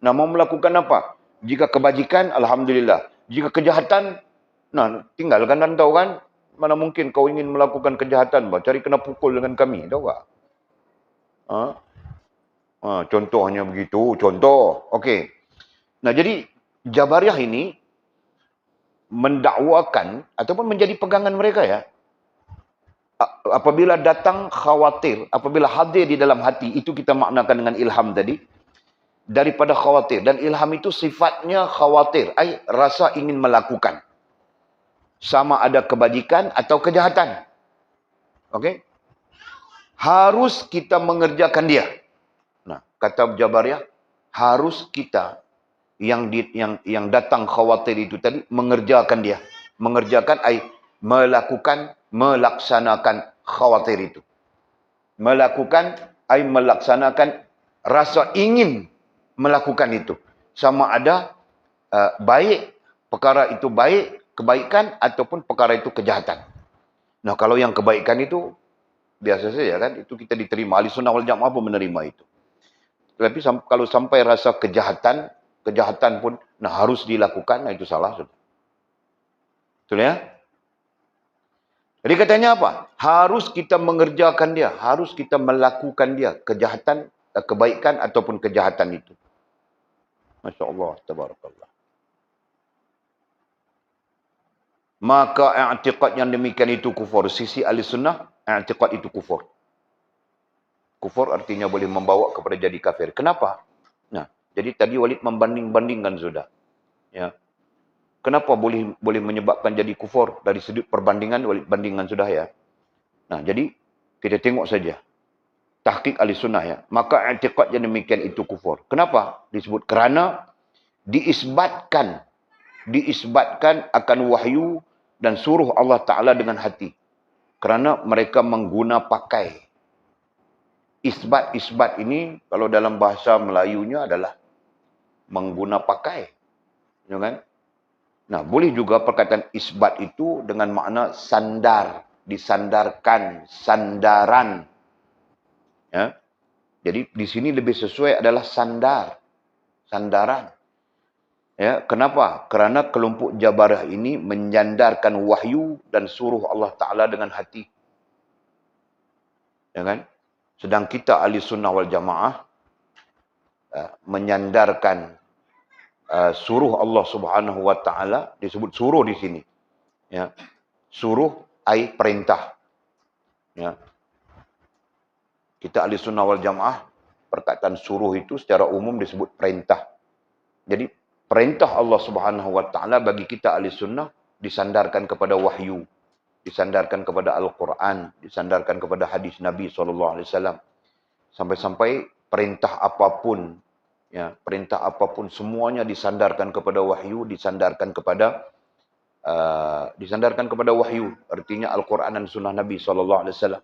Nah, mau melakukan apa? Jika kebajikan, alhamdulillah. Jika kejahatan, nah, tinggalkan rantau kan. Mana mungkin kau ingin melakukan kejahatan, cari kena pukul dengan kami, tahu tak? Contohnya begitu, contoh. Okey. Nah, jadi Jabariyah ini mendakwakan ataupun menjadi pegangan mereka ya. Apabila datang khawatir, apabila hadir di dalam hati, itu kita maknakan dengan ilham tadi. Daripada khawatir. Dan ilham itu sifatnya khawatir. Rasa ingin melakukan. Sama ada kebajikan atau kejahatan. Okey? Harus kita mengerjakan dia. Nah, kata Jabariyah, harus kita yang datang khawatir itu tadi mengerjakan dia. Mengerjakan melaksanakan khawatir itu. Melakukan melaksanakan rasa ingin melakukan itu. Sama ada baik, perkara itu baik, kebaikan ataupun perkara itu kejahatan. Nah, kalau yang kebaikan itu biasa saja kan, itu kita diterima. Ahlussunnah wal Jamaah pun menerima itu. Tapi kalau sampai rasa kejahatan pun harus dilakukan, itu salah sudah. Betul ya? Jadi katanya apa? Harus kita mengerjakan dia, harus kita melakukan dia, kejahatan, kebaikan ataupun kejahatan itu. Masya Allah, tabarakallah. Maka i'tiqad yang demikian itu kufur. Sisi Ahlussunnah, i'tiqad itu kufur. Kufur artinya boleh membawa kepada jadi kafir. Kenapa? Nah, jadi tadi Walid membanding-bandingkan sudah. Ya. Kenapa boleh menyebabkan jadi kufur? Dari sudut perbandingan, Walid bandingkan sudah ya. Nah, jadi kita tengok saja. Tahqiq Ahlussunnah ya. Maka i'tiqad yang demikian itu kufur. Kenapa? Disebut kerana diisbatkan akan wahyu dan suruh Allah Ta'ala dengan hati. Kerana mereka mengguna pakai. Isbat ini, kalau dalam bahasa Melayunya adalah mengguna pakai. Ya kan? Nah, boleh juga perkataan isbat itu dengan makna sandar. Disandarkan, sandaran. Ya. Jadi, di sini lebih sesuai adalah sandaran. Ya, kenapa? Kerana kelompok Jabariyah ini menyandarkan wahyu dan suruh Allah Ta'ala dengan hati. Ya kan? Sedang kita Ahlussunnah wal Jamaah menyandarkan suruh Allah Subhanahu wa Ta'ala, disebut suruh di sini. Ya. Suruh perintah. Ya. Kita Ahlussunnah wal Jamaah perkataan suruh itu secara umum disebut perintah. Jadi perintah Allah Subhanahu wa taala bagi kita ahli sunnah disandarkan kepada wahyu, disandarkan kepada Al-Quran, disandarkan kepada hadis Nabi SAW. Sampai-sampai perintah apapun, ya, perintah apapun semuanya disandarkan kepada wahyu, disandarkan kepada wahyu. Artinya Al-Quran dan Sunnah Nabi SAW.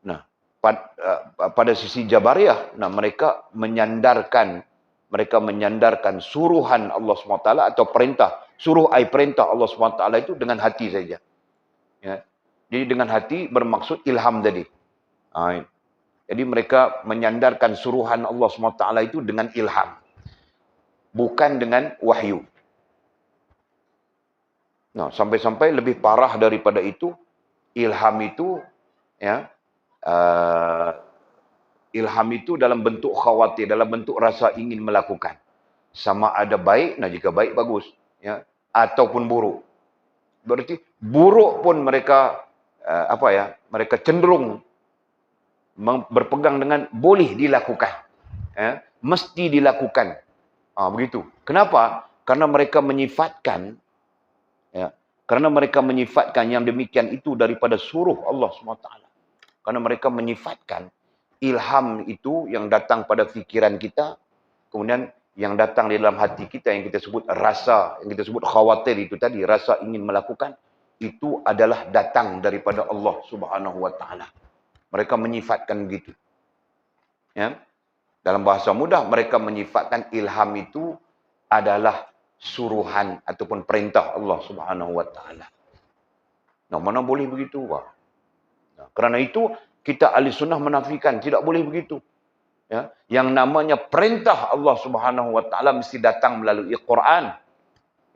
Nah, pada sisi Jabariyah, nah mereka menyandarkan suruhan Allah SWT atau perintah, perintah Allah SWT itu dengan hati saja. Ya. Jadi dengan hati bermaksud ilham tadi. Jadi mereka menyandarkan suruhan Allah SWT itu dengan ilham. Bukan dengan wahyu. Nah, sampai-sampai lebih parah daripada itu, ilham itu, ya, ilham itu dalam bentuk khawatir, dalam bentuk rasa ingin melakukan. Sama ada baik, nah jika baik bagus, ya, ataupun buruk. Berarti buruk pun mereka mereka cenderung berpegang dengan boleh dilakukan, ya, mesti dilakukan. Begitu. Kenapa? Karena mereka menyifatkan, ya, yang demikian itu daripada suruh Allah SWT. Karena mereka menyifatkan ilham itu yang datang pada fikiran kita, kemudian yang datang di dalam hati kita, yang kita sebut rasa, yang kita sebut khawatir itu tadi, rasa ingin melakukan, itu adalah datang daripada Allah Subhanahu wa taala. Mereka menyifatkan begitu. Ya. Dalam bahasa mudah, mereka menyifatkan ilham itu adalah suruhan ataupun perintah Allah Subhanahu wa taala. Nah, mana boleh begitu, Pak? Nah, kerana itu kita ahli sunnah menafikan, tidak boleh begitu. Ya, yang namanya perintah Allah Subhanahu wa taala mesti datang melalui Quran.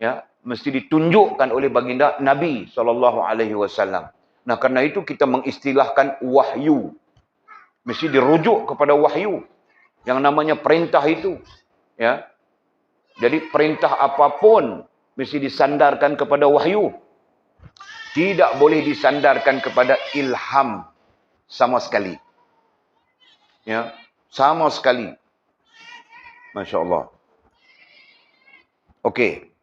Ya, mesti ditunjukkan oleh baginda Nabi SAW. Nah, karena itu kita mengistilahkan wahyu. Mesti dirujuk kepada wahyu. Yang namanya perintah itu. Ya. Jadi perintah apapun mesti disandarkan kepada wahyu. Tidak boleh disandarkan kepada ilham sama sekali. Ya, sama sekali. Masya Allah. Okey.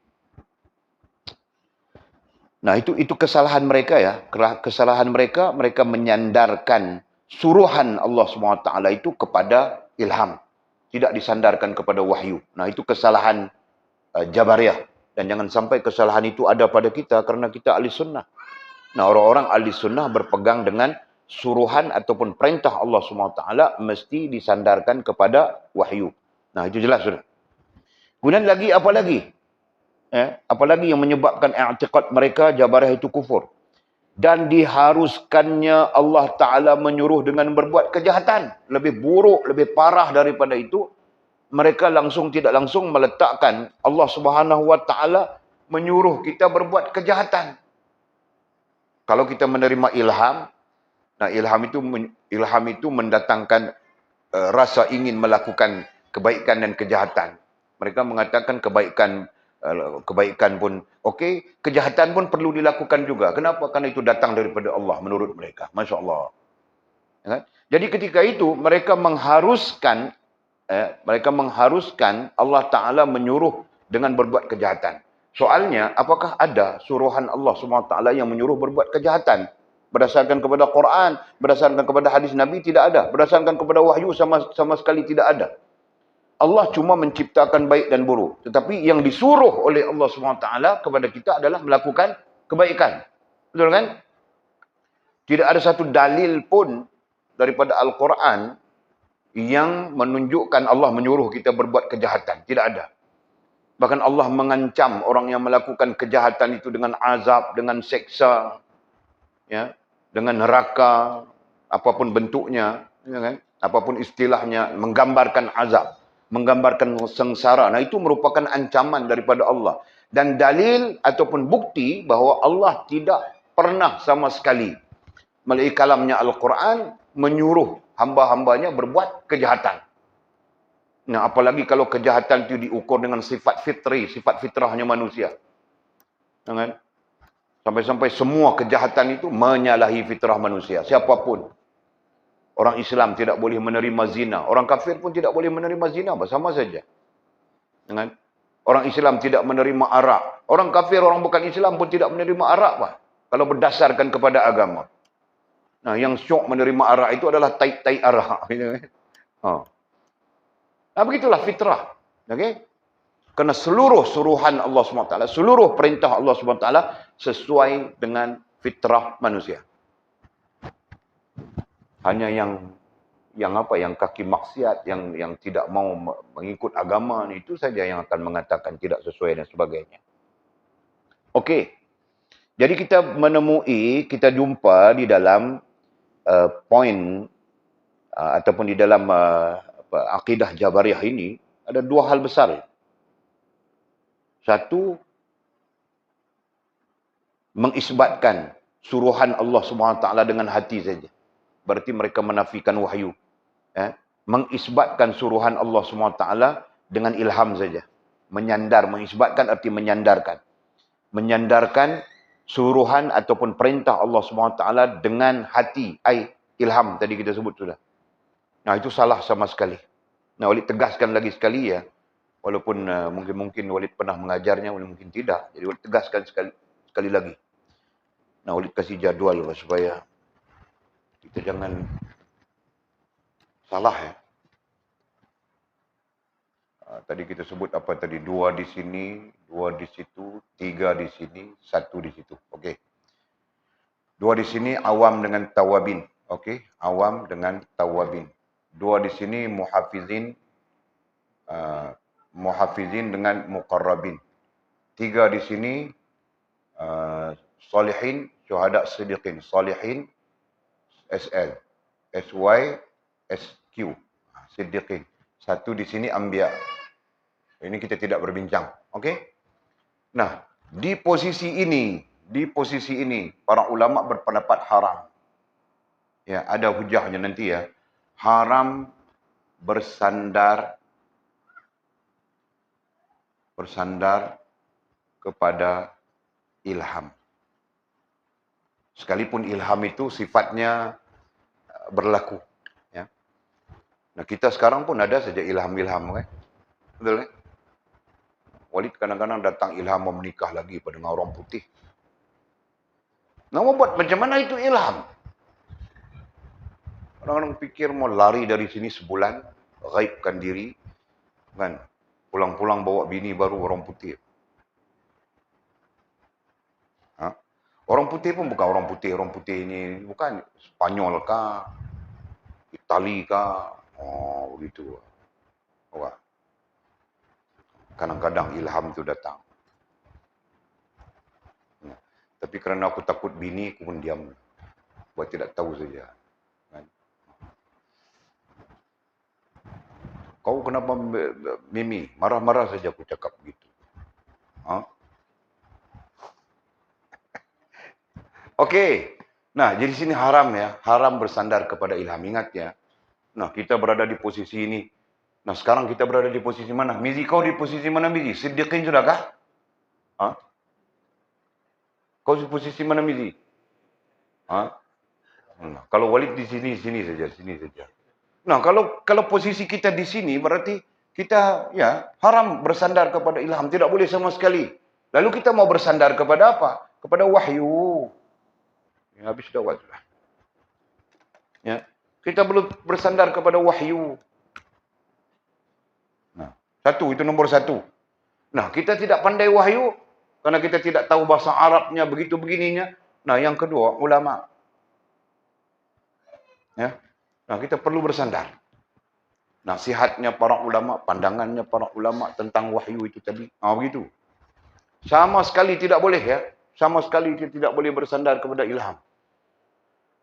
Nah, itu kesalahan mereka, ya. Kesalahan mereka menyandarkan suruhan Allah SWT itu kepada ilham. Tidak disandarkan kepada wahyu. Nah, itu kesalahan Jabariyah. Dan jangan sampai kesalahan itu ada pada kita kerana kita ahli sunnah. Nah, orang-orang ahli sunnah berpegang dengan suruhan ataupun perintah Allah SWT mesti disandarkan kepada wahyu. Nah, itu jelas sudah. Kemudian lagi, apa lagi? Apalagi yang menyebabkan i'tiqad mereka Jabariyah itu kufur. Dan diharuskannya Allah Ta'ala menyuruh dengan berbuat kejahatan. Lebih buruk, lebih parah daripada itu. Mereka tidak langsung meletakkan Allah Subhanahu Wa Ta'ala menyuruh kita berbuat kejahatan. Kalau kita menerima ilham, nah ilham itu mendatangkan rasa ingin melakukan kebaikan dan kejahatan. Mereka mengatakan kebaikan pun okey, kejahatan pun perlu dilakukan juga. Kenapa? Karena itu datang daripada Allah menurut mereka. Masya Allah. Ya, jadi ketika itu mereka mengharuskan Allah Ta'ala menyuruh dengan berbuat kejahatan. Soalnya, apakah ada suruhan Allah SWT yang menyuruh berbuat kejahatan? Berdasarkan kepada Quran, berdasarkan kepada hadis Nabi, tidak ada. Berdasarkan kepada wahyu, sama sekali tidak ada. Allah cuma menciptakan baik dan buruk. Tetapi yang disuruh oleh Allah SWT kepada kita adalah melakukan kebaikan. Betul kan? Tidak ada satu dalil pun daripada Al-Quran yang menunjukkan Allah menyuruh kita berbuat kejahatan. Tidak ada. Bahkan Allah mengancam orang yang melakukan kejahatan itu dengan azab, dengan seksa, ya, dengan neraka, apapun bentuknya, ya kan? Apapun istilahnya, menggambarkan azab, menggambarkan sengsara. Nah, itu merupakan ancaman daripada Allah. Dan dalil ataupun bukti bahawa Allah tidak pernah sama sekali melalui kalamnya Al-Quran menyuruh hamba-hambanya berbuat kejahatan. Nah, apalagi kalau kejahatan itu diukur dengan sifat fitri, sifat fitrahnya manusia. Kan? Sampai-sampai semua kejahatan itu menyalahi fitrah manusia. Siapapun. Orang Islam tidak boleh menerima zina. Orang kafir pun tidak boleh menerima zina. Sama saja. Kan? Orang Islam tidak menerima arak. Orang kafir, orang bukan Islam pun tidak menerima arak, Pak. Kalau berdasarkan kepada agama. Nah, yang syok menerima arak itu adalah tai-tai arak. Nah, begitulah fitrah. Okay? Kerana seluruh suruhan Allah SWT, seluruh perintah Allah SWT sesuai dengan fitrah manusia. Hanya yang kaki maksiat, yang tidak mau mengikut agama itu saja yang akan mengatakan tidak sesuai dan sebagainya. Okey. Jadi kita jumpa di dalam poin ataupun di dalam akidah Jabariyah ini ada dua hal besar. Satu, mengisbatkan suruhan Allah SWT dengan hati saja. Berarti mereka menafikan wahyu. Mengisbatkan suruhan Allah SWT dengan ilham saja. Mengisbatkan arti menyandarkan. Menyandarkan suruhan ataupun perintah Allah SWT dengan hati. Ilham tadi kita sebut sudah. Nah, itu salah sama sekali. Nah, Walid tegaskan lagi sekali ya. Walaupun mungkin Walid pernah mengajarnya, mungkin tidak. Jadi Walid tegaskan sekali lagi. Nah, Walid kasih jadual supaya kita jangan salah ya. Tadi kita sebut apa tadi? 2 di sini, 2 di situ, 3 di sini, 1 di situ. Okey. 2 di sini awam dengan tawabin. Okey, awam dengan tawabin. 2 di sini muhafizin dengan muqarrabin. 3 di sini salihin, syuhada siddiqin. Salihin SL, SY, SQ, siddiqin. 1 di sini anbiya. Ini kita tidak berbincang. Okey? Nah, di posisi ini para ulama berpendapat haram. Ya, ada hujahnya nanti ya. Haram bersandar kepada ilham. Sekalipun ilham itu sifatnya berlaku. Ya. Nah, kita sekarang pun ada saja ilham-ilham. Kan? Betul kan? Walid kadang-kadang datang ilham mau menikah lagi dengan orang putih. Nah, mau buat macam mana itu ilham? Orang-orang pikir mau lari dari sini sebulan, gaibkan diri, kan? Pulang-pulang bawa bini baru orang putih. Orang putih pun bukan orang putih ini bukan Spanyol kah, Itali kah, begitu. Wah. Kadang-kadang ilham itu datang. Tapi kerana aku takut bini, aku pun diam. Buat tidak tahu saja. Kan? Kau kenapa Mimi? Marah-marah saja aku cakap begitu. Okey. Nah, jadi sini haram ya. Haram bersandar kepada ilham. Ingat ya. Nah, kita berada di posisi ini. Nah, sekarang kita berada di posisi mana? Mizi, kau di posisi mana, Mizi? Siddiqin sudahkah? Kau di posisi mana, Mizi? Nah, kalau Walid di sini saja. Nah, kalau posisi kita di sini, berarti kita ya haram bersandar kepada ilham. Tidak boleh sama sekali. Lalu kita mau bersandar kepada apa? Kepada wahyu. Ya, habis dah waktu. Ya, kita belum bersandar kepada wahyu. Nah, itu nombor 1. Nah, kita tidak pandai wahyu karena kita tidak tahu bahasa Arabnya begitu begininya. Nah, yang kedua, ulama. Ya. Nah, kita perlu bersandar. Nasihatnya para ulama, pandangannya para ulama tentang wahyu itu tadi. Begitu. Sama sekali tidak boleh ya. Sama sekali kita tidak boleh bersandar kepada ilham.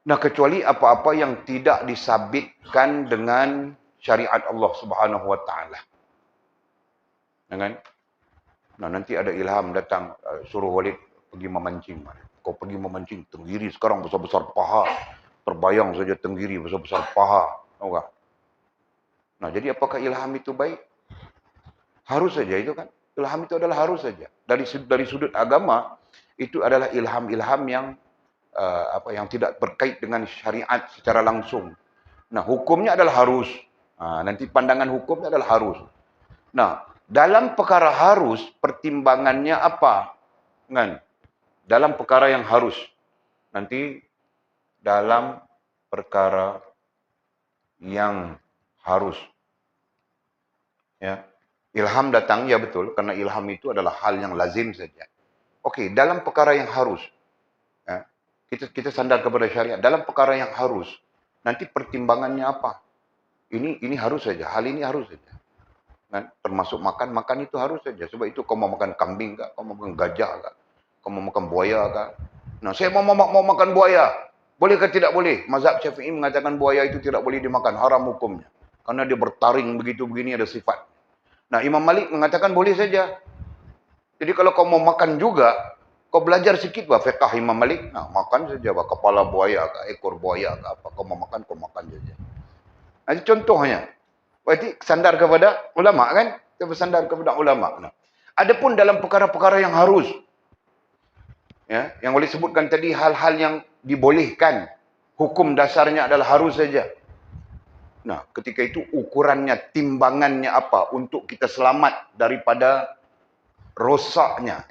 Nah, kecuali apa-apa yang tidak disabitkan dengan syariat Allah Subhanahu wa taala. Kan? Nah, nanti ada ilham datang suruh Walid pergi memancing. Kau pergi memancing, tenggiri sekarang besar-besar paha. Terbayang saja tenggiri besar-besar paha. Tahu tak? Nah, jadi apakah ilham itu baik? Harus saja itu kan. Ilham itu adalah harus saja. Dari sudut agama, itu adalah ilham-ilham yang tidak berkait dengan syariat secara langsung. Nah, hukumnya adalah harus. Nanti pandangan hukumnya adalah harus. Nah, Dalam perkara harus, pertimbangannya apa? Kan? Dalam perkara yang harus. Nanti dalam perkara yang harus. Ya. Ilham datang, ya betul. Karena ilham itu adalah hal yang lazim saja. Okey, dalam perkara yang harus. Ya. Kita sandar kepada syariat. Dalam perkara yang harus. Nanti pertimbangannya apa? Ini harus saja. Hal ini harus saja. Kan? Termasuk makan itu harus saja. Sebab itu kau mau makan kambing kah? Kau mau makan gajah kah? Kau mau makan buaya kah? Nah, saya mau makan buaya. Boleh ke tidak boleh? Mazhab Syafi'i mengatakan buaya itu tidak boleh dimakan. Haram hukumnya. Karena dia bertaring begitu begini ada sifat. Nah, Imam Malik mengatakan boleh saja. Jadi kalau kau mau makan juga, kau belajar sikit bah fiqh Imam Malik. Nah, makan saja bah kepala buaya kah, ekor buaya kah apa. Kau mau makan, kau makan saja. Nah, itu contohnya. Berarti sandar kepada ulama kan? Kita bersandar kepada ulama. Nah, adapun dalam perkara-perkara yang harus, ya, yang boleh sebutkan tadi hal-hal yang dibolehkan, hukum dasarnya adalah harus saja. Nah, ketika itu ukurannya, timbangannya apa untuk kita selamat daripada rosaknya.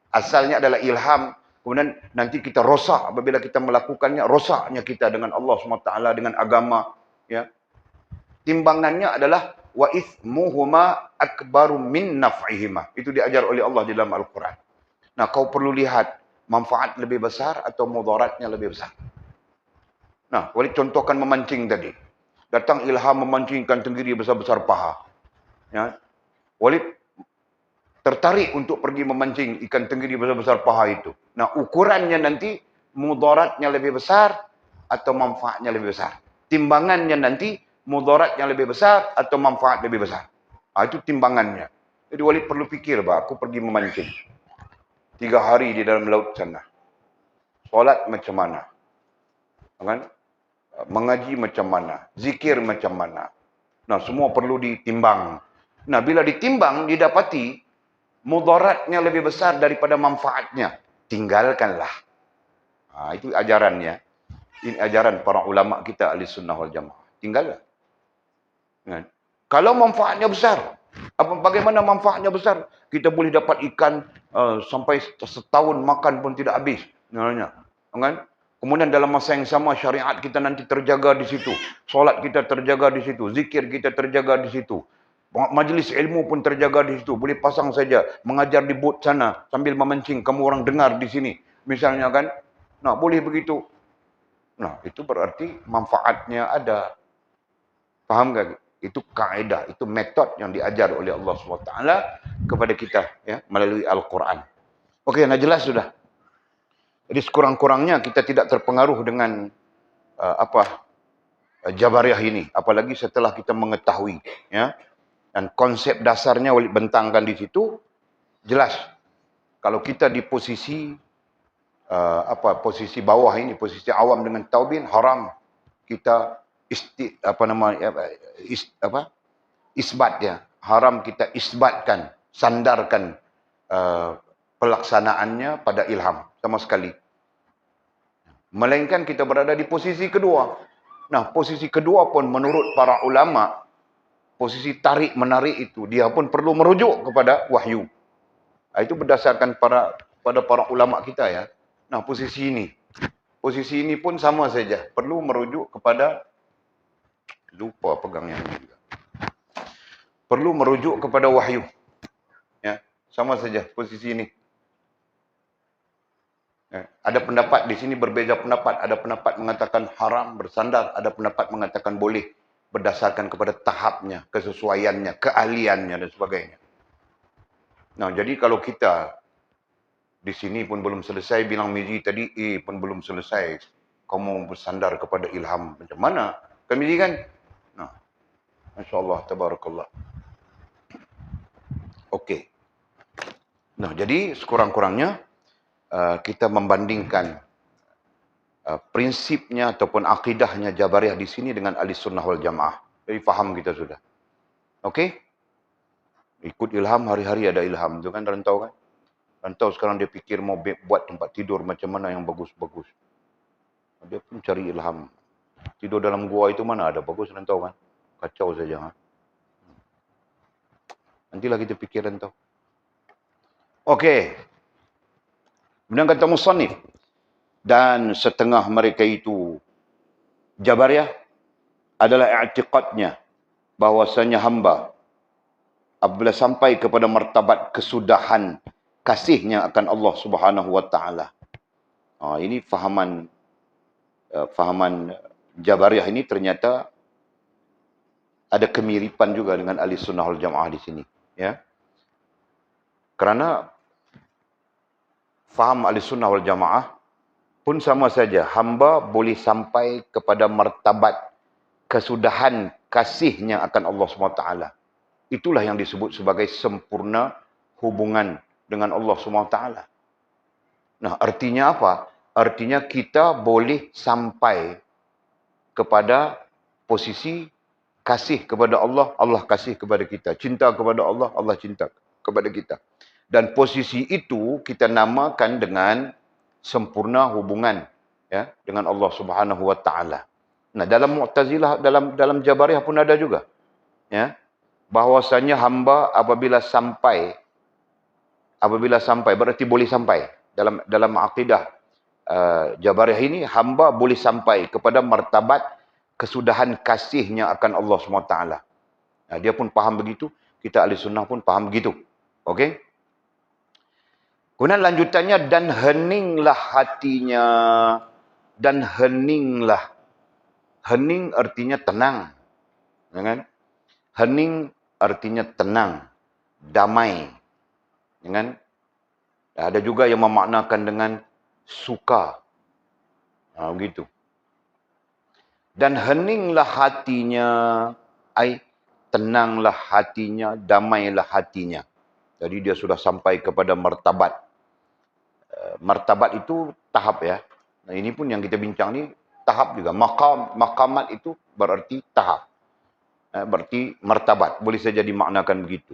Asalnya adalah ilham, kemudian nanti kita rosak apabila kita melakukannya, rosaknya kita dengan Allah SWT, dengan agama. Ya. Timbangannya adalah wa ithmuhuma akbaru min naf'ihima. Itu diajar oleh Allah di dalam Al-Quran. Nah, kau perlu lihat manfaat lebih besar atau mudaratnya lebih besar. Nah, Walid contohkan memancing tadi. Datang ilham memancing ikan tenggiri besar-besar paha. Ya. Walid tertarik untuk pergi memancing ikan tenggiri besar-besar paha itu. Nah, ukurannya nanti mudaratnya lebih besar atau manfaatnya lebih besar. Timbangannya nanti mudaratnya lebih besar atau manfaat lebih besar. Itu timbangannya. Jadi Walid perlu fikir, bah, aku pergi memancing. 3 hari di dalam laut sana. Solat macam mana? Kan? Mengaji macam mana? Zikir macam mana? Nah, semua perlu ditimbang. Nah, bila ditimbang, didapati mudaratnya lebih besar daripada manfaatnya. Tinggalkanlah. Itu ajarannya. Ini ajaran para ulama kita ahli sunnah wal jamaah. Tinggallah. Kan? Kalau manfaatnya besar. Bagaimana manfaatnya besar? Kita boleh dapat ikan sampai setahun makan pun tidak habis. Kan? Kemudian dalam masa yang sama syariat kita nanti terjaga di situ. Solat kita terjaga di situ. Zikir kita terjaga di situ. Majlis ilmu pun terjaga di situ. Boleh pasang saja. Mengajar di bot sana. Sambil memancing. Kamu orang dengar di sini. Misalnya kan. Nah, boleh begitu. Nah, itu berarti manfaatnya ada. Faham tak? Itu kaedah. Itu metod yang diajar oleh Allah SWT kepada kita. Ya, melalui Al-Quran. Okey, dah jelas sudah. Jadi sekurang-kurangnya kita tidak terpengaruh dengan Jabariyah ini. Apalagi setelah kita mengetahui. Ya. Dan konsep dasarnya Walid bentangkan di situ, jelas. Kalau kita di posisi posisi bawah ini, posisi awam dengan taubin, haram kita isbat ya. Haram kita isbatkan, sandarkan pelaksanaannya pada ilham sama sekali. Melainkan kita berada di posisi kedua. Nah, posisi kedua pun menurut para ulama, posisi tarik menarik itu, dia pun perlu merujuk kepada wahyu. Itu berdasarkan pada para ulama kita ya. Nah, posisi ini pun sama saja, perlu merujuk kepada, lupa pegang yang ini juga. Perlu merujuk kepada wahyu. Ya, sama saja posisi ini. Ya, ada pendapat di sini berbeza pendapat. Ada pendapat mengatakan haram bersandar, ada pendapat mengatakan boleh berdasarkan kepada tahapnya, kesesuaiannya, keahliannya dan sebagainya. Nah, jadi kalau kita di sini pun belum selesai, bilang Mizi tadi, pun belum selesai. Kamu bersandar kepada ilham. Macam mana? Kan Mizi kan? Nah, Masya Allah, tabarakallah. Okey. Nah, jadi sekurang-kurangnya kita membandingkan prinsipnya ataupun akidahnya Jabariyah di sini dengan Ahli Sunnah wal Jamaah. Jadi faham kita sudah. Okey? Ikut ilham, hari-hari ada ilham. Itu kan rantau kan? Rantau sekarang dia fikir mau buat tempat tidur macam mana yang bagus-bagus. Dia pun cari ilham. Tidur dalam gua itu mana ada bagus rantau kan? Kacau saja. Nantilah kita pikiran tu. Okey. Kemudian kata musannif, dan setengah mereka itu Jabariyah adalah i'tiqadnya bahwasanya hamba apabila sampai kepada martabat kesudahan kasihnya akan Allah Subhanahu wa taala. Ini fahaman Jabariyah ini ternyata ada kemiripan juga dengan ahli sunnah wal jamaah di sini, ya. Kerana faham ahli sunnah wal jamaah pun sama saja, hamba boleh sampai kepada martabat kesudahan kasihnya akan Allah SWT. Itulah yang disebut sebagai sempurna hubungan dengan Allah SWT. Nah, artinya apa? Artinya kita boleh sampai kepada posisi kasih kepada Allah, Allah kasih kepada kita. Cinta kepada Allah, Allah cinta kepada kita. Dan posisi itu kita namakan dengan sempurna hubungan, ya, dengan Allah Subhanahu wa taala. Nah, dalam Mu'tazilah, dalam Jabariyah pun ada juga, ya, bahwasanya hamba apabila sampai berarti boleh sampai dalam akidah Jabariyah ini, hamba boleh sampai kepada martabat kesudahan kasihnya akan Allah SWT. Nah, dia pun faham begitu, kita ahli sunnah pun faham begitu. Okey? Kemudian lanjutannya, dan heninglah hatinya. Dan heninglah. Hening artinya tenang. Kan? Hening artinya tenang. Damai. Kan? Ada juga yang memaknakan dengan suka. Begitu. Dan heninglah hatinya. Tenanglah hatinya, damailah hatinya. Jadi dia sudah sampai kepada martabat. Martabat itu tahap, ya. Nah, ini pun yang kita bincang ni tahap juga. Maqamat itu berarti tahap. Berarti martabat. Boleh saja dimaknakan begitu.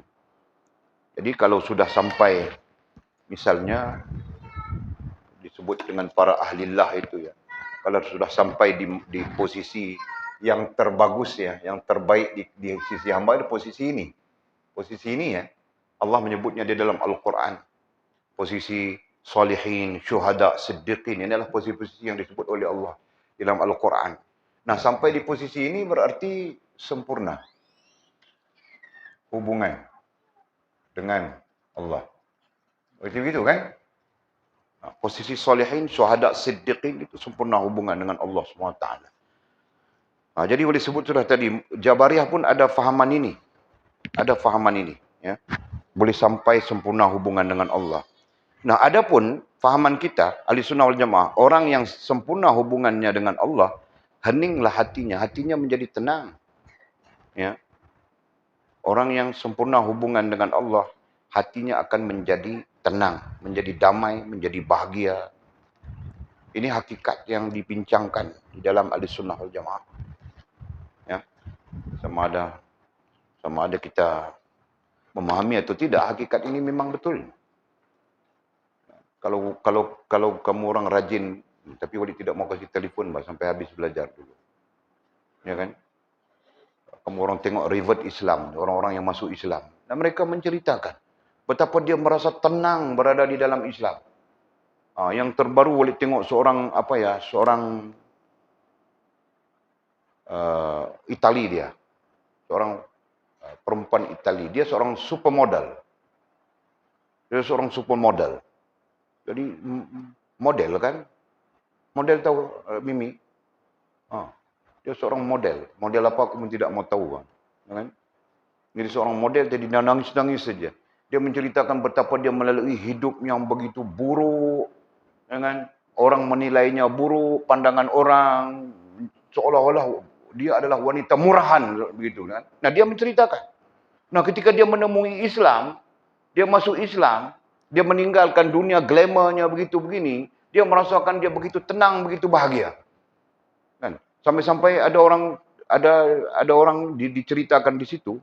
Jadi kalau sudah sampai, misalnya disebut dengan para ahlillah itu, ya. Kalau sudah sampai di posisi yang terbagus, ya, yang terbaik di sisi hamba, ada posisi ini. Posisi ini, ya. Allah menyebutnya di dalam Al-Quran. Posisi salihin, syuhada, siddiqin. Ini adalah posisi-posisi yang disebut oleh Allah dalam Al-Quran. Nah, sampai di posisi ini berarti sempurna hubungan dengan Allah. Begitu kan? Nah, posisi salihin, syuhada, siddiqin itu sempurna hubungan dengan Allah SWT. Nah, jadi boleh sebut sudah tadi, Jabariyah pun ada fahaman ini. Ada fahaman ini. Ya. Boleh sampai sempurna hubungan dengan Allah. Nah, adapun fahaman kita, ahli sunnah wal jamaah, orang yang sempurna hubungannya dengan Allah, heninglah hatinya. Hatinya menjadi tenang. Ya. Orang yang sempurna hubungan dengan Allah, hatinya akan menjadi tenang, menjadi damai, menjadi bahagia. Ini hakikat yang dibincangkan di dalam ahli sunnah wal jamaah. Ya. Sama ada kita memahami atau tidak, hakikat ini memang betul. Kalau kamu orang rajin, tapi wali tidak mau kasih telefon, sampai habis belajar dulu. Ya kan? Kamu orang tengok revert Islam, orang-orang yang masuk Islam. Dan mereka menceritakan betapa dia merasa tenang berada di dalam Islam. Yang terbaru wali tengok seorang Itali dia. Seorang perempuan Itali. Dia seorang supermodel. Jadi model kan? Model tahu Mimi? Dia seorang model. Model apa aku pun tidak mau tahu. Kan? Jadi seorang model jadi nangis-nangis saja. Dia menceritakan betapa dia melalui hidup yang begitu buruk. Kan? Orang menilainya buruk, pandangan orang seolah-olah dia adalah wanita murahan begitu kan. Nah, dia menceritakan. Nah, ketika dia menemui Islam, dia masuk Islam, dia meninggalkan dunia glamournya begitu begini, dia merasakan dia begitu tenang, begitu bahagia. Kan? Sampai-sampai ada orang diceritakan di situ,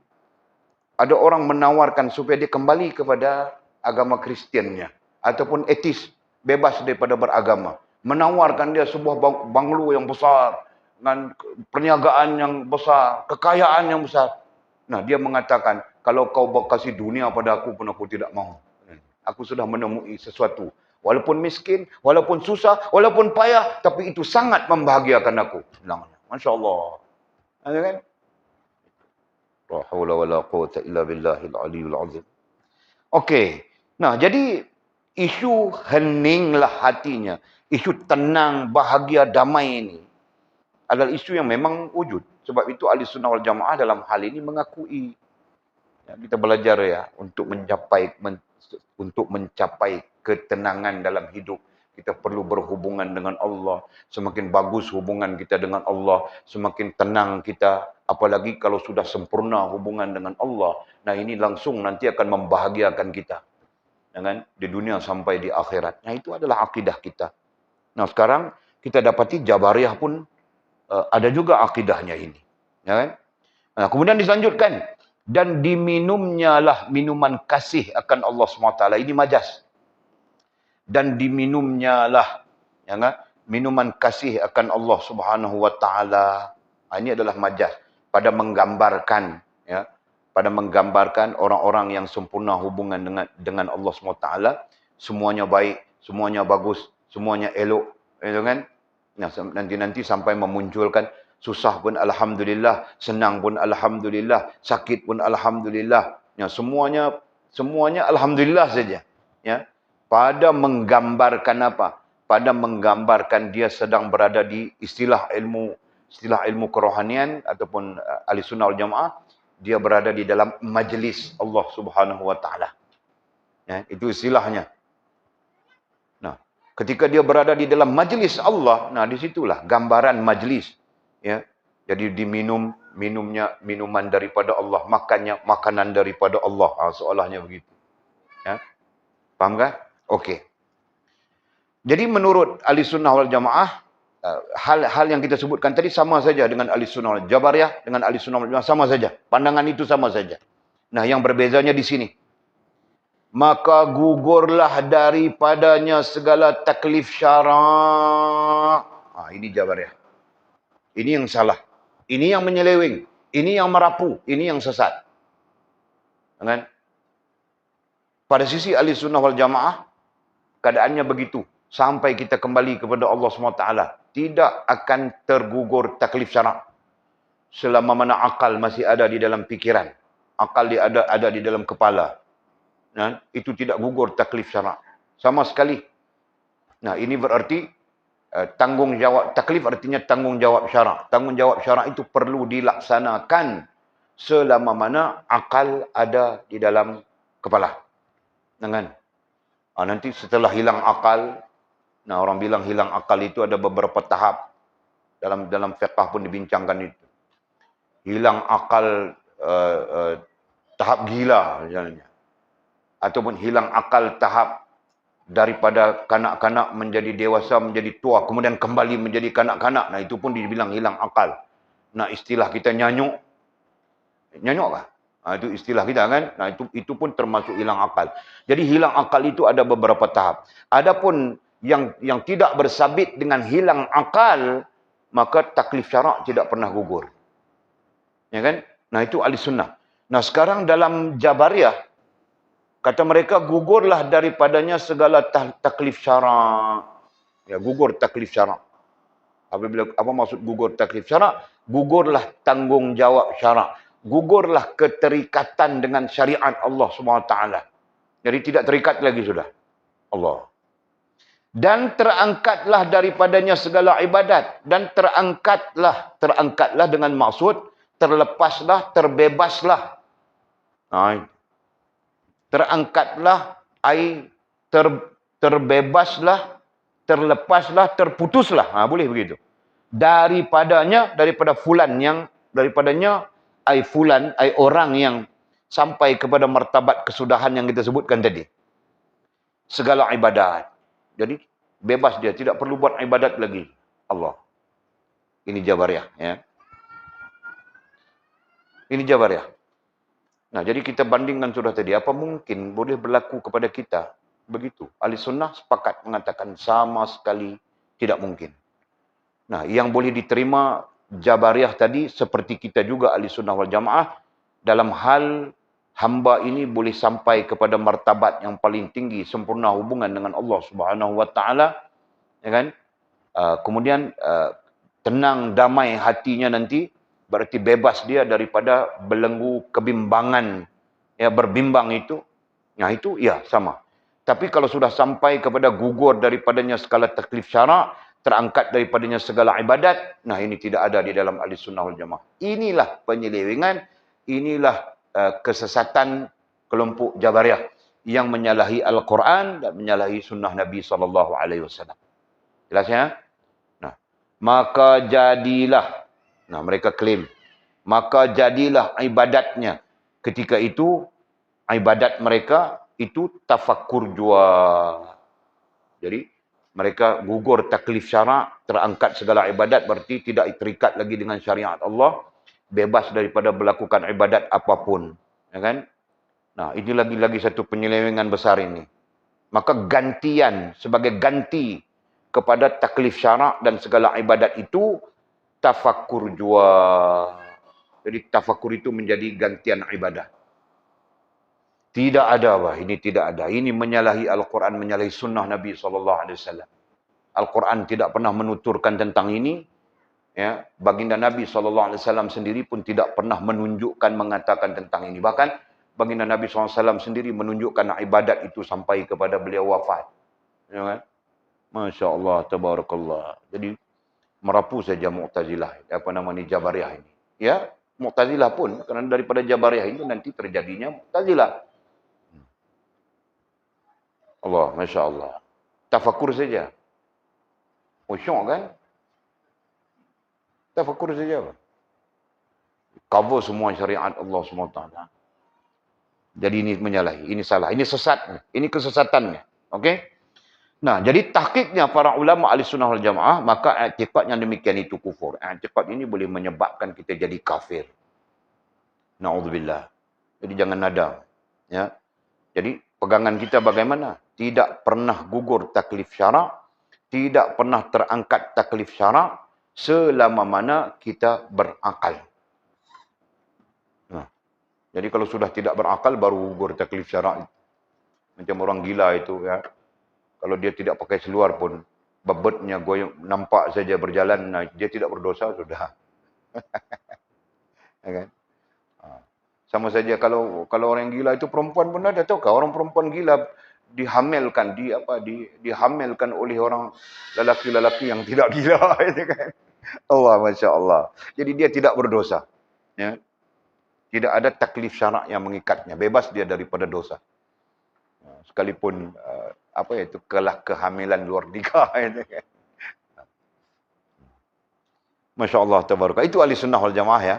ada orang menawarkan supaya dia kembali kepada agama Kristiannya ataupun etis, bebas daripada beragama. Menawarkan dia sebuah banglo yang besar, dengan perniagaan yang besar, kekayaan yang besar. Nah, dia mengatakan, kalau kau kasih dunia pada aku pun aku tidak mahu. Aku sudah menemui sesuatu. Walaupun miskin, walaupun susah, walaupun payah, tapi itu sangat membahagiakan aku. Masya Allah. Ada kan? La haula wala quwwata illa billahil aliyul azim. Okey. Nah, jadi isu heninglah hatinya, isu tenang, bahagia, damai ini adalah isu yang memang wujud. Sebab itu Ahli Sunnah wal Jamaah dalam hal ini mengakui. Ya, kita belajar ya untuk mencapai ketenangan dalam hidup. Kita perlu berhubungan dengan Allah. Semakin bagus hubungan kita dengan Allah, semakin tenang kita. Apalagi kalau sudah sempurna hubungan dengan Allah. Nah, ini langsung nanti akan membahagiakan kita. Dengan di dunia sampai di akhirat. Nah, itu adalah akidah kita. Nah, sekarang kita dapati Jabariyah pun ada juga akidahnya ini. Ya kan? Nah, kemudian dilanjutkan. Dan diminumnya lah minuman kasih akan Allah SWT. Ini majas. Dan diminumnya lah ya kan? Minuman kasih akan Allah Subhanahu Wa Taala. Ini adalah majas. Pada menggambarkan ya, pada menggambarkan orang-orang yang sempurna hubungan dengan Allah SWT, semuanya baik, semuanya bagus, semuanya elok, gitu kan? Nah, nanti sampai memunculkan susah pun alhamdulillah, senang pun alhamdulillah, sakit pun alhamdulillah. Ya, semuanya alhamdulillah saja, ya. Pada menggambarkan apa? Pada menggambarkan dia sedang berada di istilah ilmu kerohanian ataupun Ahli Sunnah wal Jamaah, dia berada di dalam majlis Allah Subhanahu Wa Taala. Ya, itu istilahnya. Nah, ketika dia berada di dalam majlis Allah, nah disitulah gambaran majlis. Ya, jadi minumnya minuman daripada Allah, makannya makanan daripada Allah. Seolahnya begitu. Ya, paham kan? Okey. Jadi menurut Ahli Sunnah wal Jamaah, hal-hal yang kita sebutkan tadi sama saja dengan Ahli Sunnah wal Jabariyah, dengan Ahli Sunnah wal Jamaah sama saja. Pandangan itu sama saja. Nah, yang berbezanya di sini. Maka gugurlah daripadanya segala taklif syarak. Ini Jabariyah. Ini yang salah. Ini yang menyeleweng. Ini yang merapu. Ini yang sesat. Kan? Pada sisi Ahli Sunnah wal Jamaah, keadaannya begitu. Sampai kita kembali kepada Allah SWT. Tidak akan tergugur taklif syarak. Selama mana akal masih ada di dalam pikiran. Akal dia ada di dalam kepala. Nah, itu tidak gugur taklif syarak. Sama sekali. Nah, ini berarti tanggungjawab. Taklif artinya tanggungjawab syarak. Tanggungjawab syarak itu perlu dilaksanakan selama mana akal ada di dalam kepala. Jangan. Nanti setelah hilang akal, nah orang bilang hilang akal itu ada beberapa tahap. Dalam fiqh pun dibincangkan itu. Hilang akal tahap gila misalnya. Ataupun hilang akal tahap daripada kanak-kanak menjadi dewasa, menjadi tua, kemudian kembali menjadi kanak-kanak. Nah, itu pun dibilang hilang akal. Nah, istilah kita nyanyuk. Nyanyuk kah? Itu istilah kita kan. Nah, itu pun termasuk hilang akal. Jadi hilang akal itu ada beberapa tahap. Adapun yang tidak bersabit dengan hilang akal, maka taklif syarak tidak pernah gugur. Ya kan? Nah, itu Ahli Sunnah. Nah, sekarang dalam Jabariyah, kata mereka gugurlah daripadanya segala taklif syarak. Ya, gugur taklif syarak. Apa maksud gugur taklif syarak? Gugurlah tanggungjawab syarak. Gugurlah keterikatan dengan syariat Allah SWT. Jadi tidak terikat lagi sudah. Allah. Dan terangkatlah daripadanya segala ibadat. Dan terangkatlah dengan maksud terlepaslah, terbebaslah. Terangkatlah, terbebaslah, terlepaslah, terputuslah. Boleh begitu. Daripada fulan daripadanya fulan, orang yang sampai kepada martabat kesudahan yang kita sebutkan tadi. Segala ibadat. Jadi bebas dia, tidak perlu buat ibadat lagi. Allah. Ini Jabariyah, ya. Ini Jabariyah. Nah, jadi kita bandingkan sudah tadi, apa mungkin boleh berlaku kepada kita begitu? Ahli Sunnah sepakat mengatakan sama sekali tidak mungkin. Nah, yang boleh diterima Jabariyah tadi seperti kita juga Ahli Sunnah wal Jamaah dalam hal hamba ini boleh sampai kepada martabat yang paling tinggi, sempurna hubungan dengan Allah Subhanahu Wa Taala, ya kan? Kemudian tenang, damai hatinya nanti, berarti bebas dia daripada belenggu kebimbangan, ya, berbimbang itu. Nah itu ya sama. Tapi kalau sudah sampai kepada gugur daripadanya segala taklif syarak, terangkat daripadanya segala ibadat, nah ini tidak ada di dalam ahli sunnah wal jamaah. Inilah penyelewengan, inilah kesesatan kelompok Jabariyah yang menyalahi Al-Quran dan menyalahi sunnah Nabi SAW. Jelas ya? Nah, maka jadilah, nah mereka klaim, maka jadilah ibadatnya ketika itu, ibadat mereka itu tafakkur jua. Jadi mereka gugur taklif syarak, terangkat segala ibadat, berarti tidak terikat lagi dengan syariat Allah, bebas daripada melakukan ibadat apapun, ya kan? Nah, ini lagi-lagi satu penyelewengan besar ini. Maka gantian, sebagai ganti kepada taklif syarak dan segala ibadat itu, tafakkur jua. Jadi tafakkur itu menjadi gantian ibadah. Tidak ada, bah. Ini tidak ada. Ini menyalahi Al-Quran, menyalahi sunnah Nabi SAW. Al-Quran tidak pernah menuturkan tentang ini. Ya, baginda Nabi SAW sendiri pun tidak pernah menunjukkan, mengatakan tentang ini. Bahkan baginda Nabi SAW sendiri menunjukkan ibadat itu sampai kepada beliau wafat. Ya kan? Masya Allah, tabarakallah. Jadi merapu saja Mu'tazilah, apa namanya, Jabariyah ini. Ya, Mu'tazilah pun, kerana daripada Jabariyah itu nanti terjadinya Mu'tazilah. Allah, Masya Allah. Tafakur saja. Syok kan? Tafakur saja. Cover semua syariat Allah SWT. Jadi ini menyalahi, ini salah, ini sesat, ini kesesatannya. Okey? Nah, jadi tahqiqnya para ulama ahli sunnah wal jamaah, maka i'tiqad yang demikian itu kufur. I'tiqad ini boleh menyebabkan kita jadi kafir. Na'udzubillah. Jadi jangan nadam. Ya. Jadi pegangan kita bagaimana? Tidak pernah gugur taklif syarak, tidak pernah terangkat taklif syarak selama mana kita berakal. Nah, jadi kalau sudah tidak berakal baru gugur taklif syarak. Macam orang gila itu ya. Kalau dia tidak pakai seluar pun, bebetnya goyang, nampak saja berjalan, nah, dia tidak berdosa sudah. Ya kan? Sama saja kalau orang gila itu perempuan pun ada, tahukah orang perempuan gila dihamilkan, dihamilkan oleh orang lelaki-lelaki yang tidak gila, itu kan. Allah, Masya Allah. Jadi dia tidak berdosa. Ya. Tidak ada taklif syarak yang mengikatnya. Bebas dia daripada dosa. Sekalipun itu kehamilan luar nikah. Masya Allah, tabaraka. Itu ahli sunnah wal jamaah ya.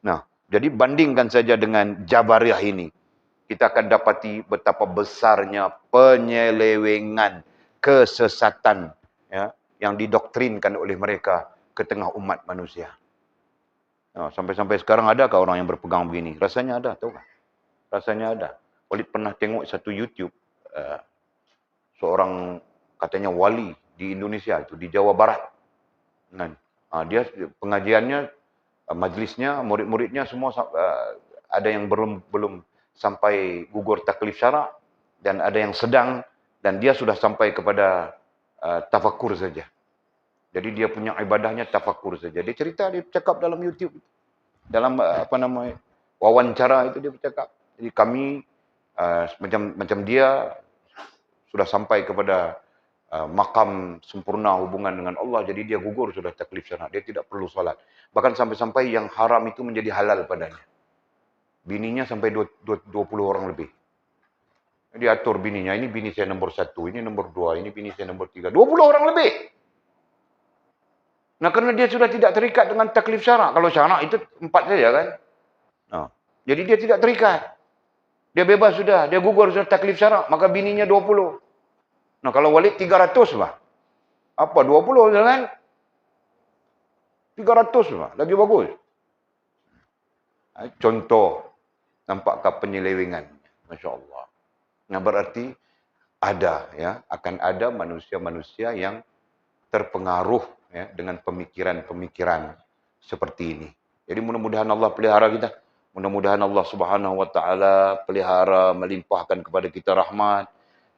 Nah, jadi bandingkan saja dengan Jabariyah ini. Kita akan dapati betapa besarnya penyelewengan, kesesatan ya, yang didoktrinkan oleh mereka ke tengah umat manusia. Nah, sampai-sampai sekarang adakah orang yang berpegang begini? Rasanya ada, tahu tak? Rasanya ada. Walid pernah tengok satu YouTube, seorang katanya wali di Indonesia, itu di Jawa Barat. Nah, dia pengajiannya, majlisnya, murid-muridnya semua ada yang belum sampai gugur taklif syarak dan ada yang sedang, dan dia sudah sampai kepada tafakur saja. Jadi dia punya ibadahnya tafakur saja. Dia cerita, dia cakap dalam YouTube, dalam wawancara itu dia bercakap. Jadi kami macam dia sudah sampai kepada makam sempurna hubungan dengan Allah, jadi dia gugur sudah taklif syarak, dia tidak perlu solat. Bahkan sampai-sampai yang haram itu menjadi halal padanya. Bininya sampai 20 orang lebih. Dia atur bininya, ini bini saya nombor 1, ini nombor 2, ini bini saya nombor 3. 20 orang lebih. Nah, karena dia sudah tidak terikat dengan taklif syarak. Kalau syarak itu 4 saja kan. Nah, jadi dia tidak terikat. Dia bebas sudah, dia gugur sudah taklif syarak, maka bininya 20. Nah, kalau Walid 300 lah. Apa 20 kan? 300 lah, lagi bagus. Contoh, nampakkah penyelewengan? Masya Allah. Nah, berarti ada ya, akan ada manusia-manusia yang terpengaruh ya dengan pemikiran-pemikiran seperti ini. Jadi mudah-mudahan Allah pelihara kita. Mudah-mudahan Allah Subhanahu Wa Taala pelihara, melimpahkan kepada kita rahmat,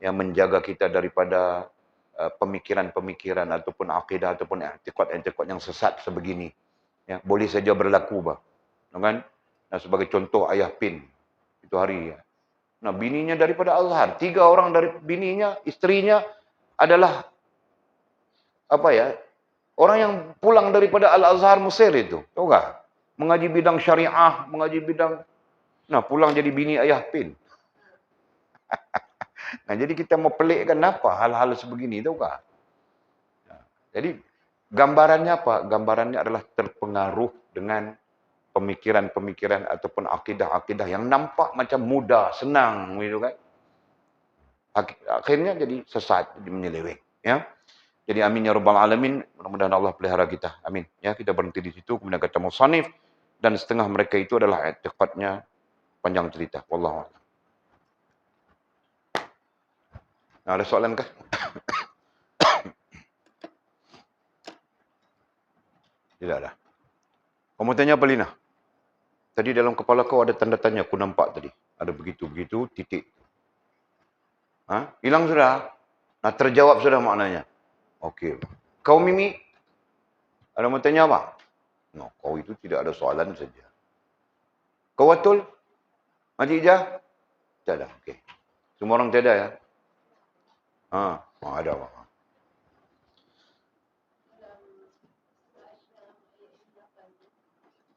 yang menjaga kita daripada pemikiran-pemikiran ataupun akidah ataupun i'tiqad-i'tiqad yang sesat sebegini. Ya, boleh saja berlaku, bah. Kan? Nah, sebagai contoh ayah Pin itu hari. Nah, bininya daripada Al-Azhar, 3 orang dari bininya, istrinya adalah apa ya? Orang yang pulang daripada Al-Azhar Mesir itu, tahu tak? Mengaji bidang syariah, mengaji bidang, nah pulang jadi bini ayah Pin. Nah, jadi kita mau pelikkan apa hal-hal sebegini, tahu tak? Nah, jadi gambarannya apa? Gambarannya adalah terpengaruh dengan pemikiran-pemikiran ataupun akidah-akidah yang nampak macam mudah, senang, gitu kan? Akhirnya jadi sesat, jadi menyeleweng, ya. Jadi amin ya rabbal alamin, mudah-mudahan Allah pelihara kita. Amin. Ya, kita berhenti di situ, kemudian kata musannif, dan setengah mereka itu adalah i'tiqadnya panjang cerita. Wallahu a'lam. Nah, ada soalan kah? Tidak ada. Kamu tanya apa, Lina? Tadi dalam kepala kau ada tanda tanya, aku nampak tadi. Ada begitu-begitu, titik. Ha? Hilang sudah? Nah, terjawab sudah maknanya. Okey. Kau Mimi? Ada mau tanya apa? No, kau itu tidak ada soalan saja. Kau Watul? Haji Ijah? Tak ada. Okey. Semua orang tiada ya? Ada apa?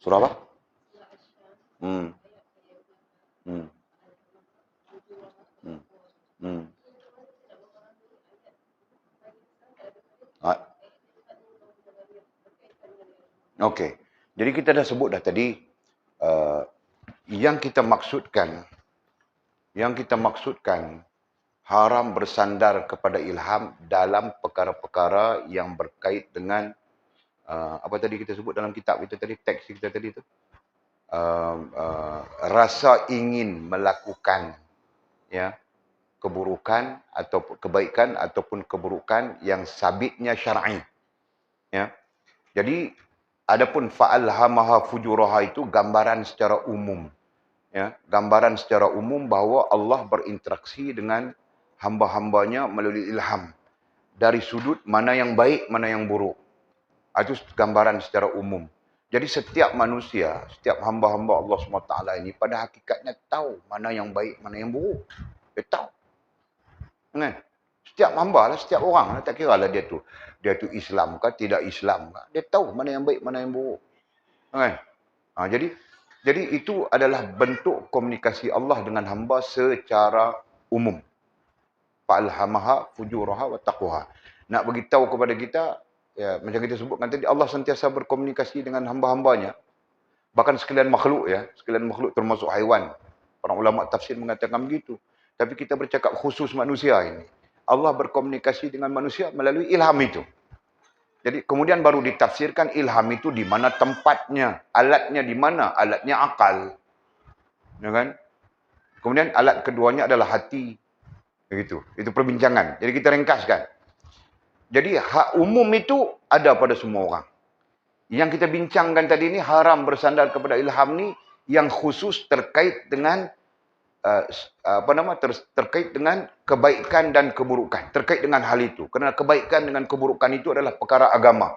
Surah apa? Hmm. Hmm. Hmm. Hmm. Okey. Jadi kita dah sebut dah tadi, yang kita maksudkan haram bersandar kepada ilham dalam perkara-perkara yang berkait dengan apa tadi kita sebut dalam kitab kita tadi, teks kita tadi tu, rasa ingin melakukan, ya, keburukan atau kebaikan ataupun keburukan yang sabitnya syar'i, ya. Jadi adapun fa'alhamaha fujuraha itu gambaran secara umum, ya, gambaran secara umum bahawa Allah berinteraksi dengan hamba-hambanya melalui ilham dari sudut mana yang baik, mana yang buruk. Itu gambaran secara umum. Jadi setiap manusia, setiap hamba-hamba Allah SWT ini pada hakikatnya tahu mana yang baik, mana yang buruk. Dia tahu. Kan? Setiap hamba lah, setiap orang lah, tak kira lah dia tu Islam kah, tidak Islam kah. Dia tahu mana yang baik, mana yang buruk. Kan? Jadi itu adalah bentuk komunikasi Allah dengan hamba secara umum. Fa'alhamaha fujuraha wa taqwaha. Nak beritahu kepada kita, ya, macam kita sebutkan tadi, Allah sentiasa berkomunikasi dengan hamba-hambanya. Bahkan sekalian makhluk, ya, sekalian makhluk termasuk haiwan. Para ulama tafsir mengatakan begitu. Tapi kita bercakap khusus manusia ini. Allah berkomunikasi dengan manusia melalui ilham itu. Jadi kemudian baru ditafsirkan ilham itu di mana tempatnya, alatnya di mana, alatnya akal. Ya kan? Kemudian alat keduanya adalah hati. Begitu. Itu perbincangan. Jadi kita ringkaskan. Jadi hak umum itu ada pada semua orang. Yang kita bincangkan tadi ini haram bersandar kepada ilham ni yang khusus terkait dengan terkait dengan kebaikan dan keburukan, terkait dengan hal itu. Kerana kebaikan dengan keburukan itu adalah perkara agama